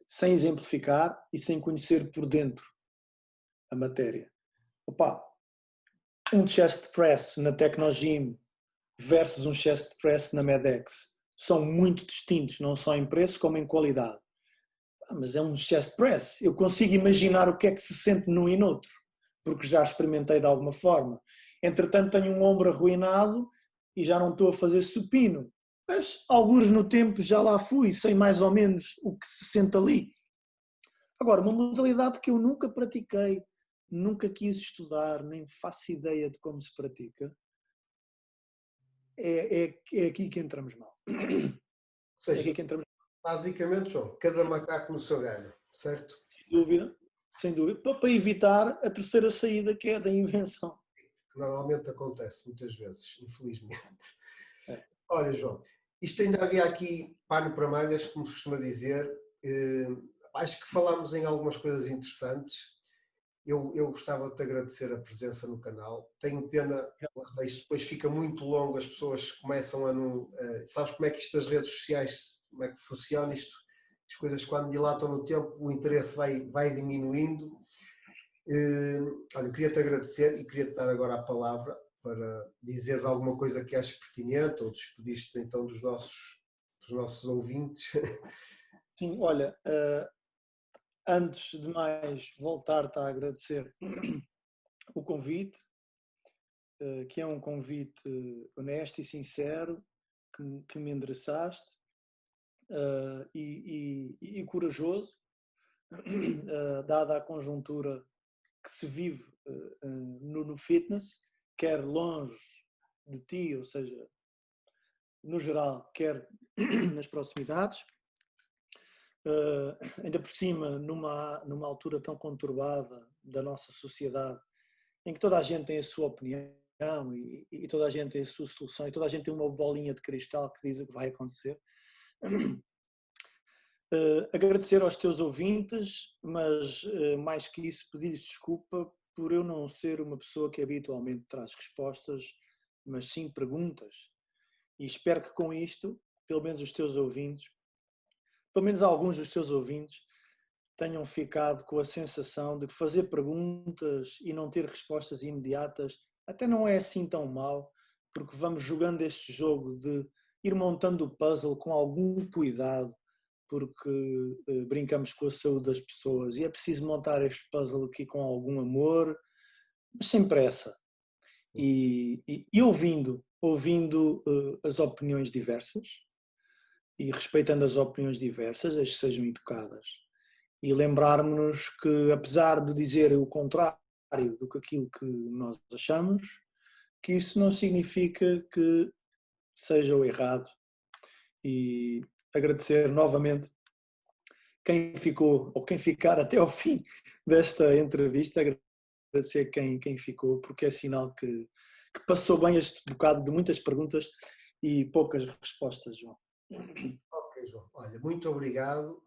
sem exemplificar e sem conhecer por dentro a matéria. Opa, um chest press na Technogym versus um chest press na Medex são muito distintos, não só em preço como em qualidade. Mas é um chest press, eu consigo imaginar o que é que se sente num e noutro, porque já experimentei de alguma forma. Entretanto tenho um ombro arruinado e já não estou a fazer supino, mas alguns no tempo já lá fui, sei mais ou menos o que se sente ali. Agora, uma modalidade que eu nunca pratiquei, nunca quis estudar, nem faço ideia de como se pratica, é aqui que entramos mal. Ou seja, É aqui que entramos mal. basicamente, João, cada macaco no seu galho, certo? Sem dúvida, para evitar a terceira saída, que é a da invenção. Que normalmente acontece, muitas vezes, infelizmente. É. Olha, João, isto ainda havia aqui pano para mangas, como se costuma dizer. Acho que falámos em algumas coisas interessantes. Eu gostava de te agradecer a presença no canal. Tenho pena, isto depois fica muito longo, as pessoas começam a não... sabes como é que isto das redes sociais, como é que funciona isto? As coisas quando dilatam no tempo, o interesse vai diminuindo. Olha, eu queria-te agradecer e queria-te dar agora a palavra para dizeres alguma coisa que aches pertinente ou despedir-te então dos nossos ouvintes. Sim, olha, antes de mais voltar-te a agradecer o convite, que é um convite honesto e sincero que me endereçaste e corajoso, dada a conjuntura que se vive no fitness, quer longe de ti, ou seja, no geral, quer nas proximidades. Ainda por cima, numa altura tão conturbada da nossa sociedade, em que toda a gente tem a sua opinião e toda a gente tem a sua solução e toda a gente tem uma bolinha de cristal que diz o que vai acontecer. Agradecer aos teus ouvintes, mas mais que isso, pedir-lhes desculpa por eu não ser uma pessoa que habitualmente traz respostas, mas sim perguntas. E espero que com isto, pelo menos os teus ouvintes, pelo menos alguns dos teus ouvintes, tenham ficado com a sensação de que fazer perguntas e não ter respostas imediatas até não é assim tão mau, porque vamos jogando este jogo de ir montando o puzzle com algum cuidado, porque brincamos com a saúde das pessoas e é preciso montar este puzzle aqui com algum amor, mas sem pressa. E ouvindo as opiniões diversas e respeitando as opiniões diversas, as que sejam educadas. E lembrarmos-nos que, apesar de dizer o contrário do que aquilo que nós achamos, que isso não significa que seja o errado. E agradecer novamente quem ficou ou quem ficar até ao fim desta entrevista, agradecer quem ficou, porque é sinal que passou bem este bocado de muitas perguntas e poucas respostas, João. Ok, João. Olha, muito obrigado.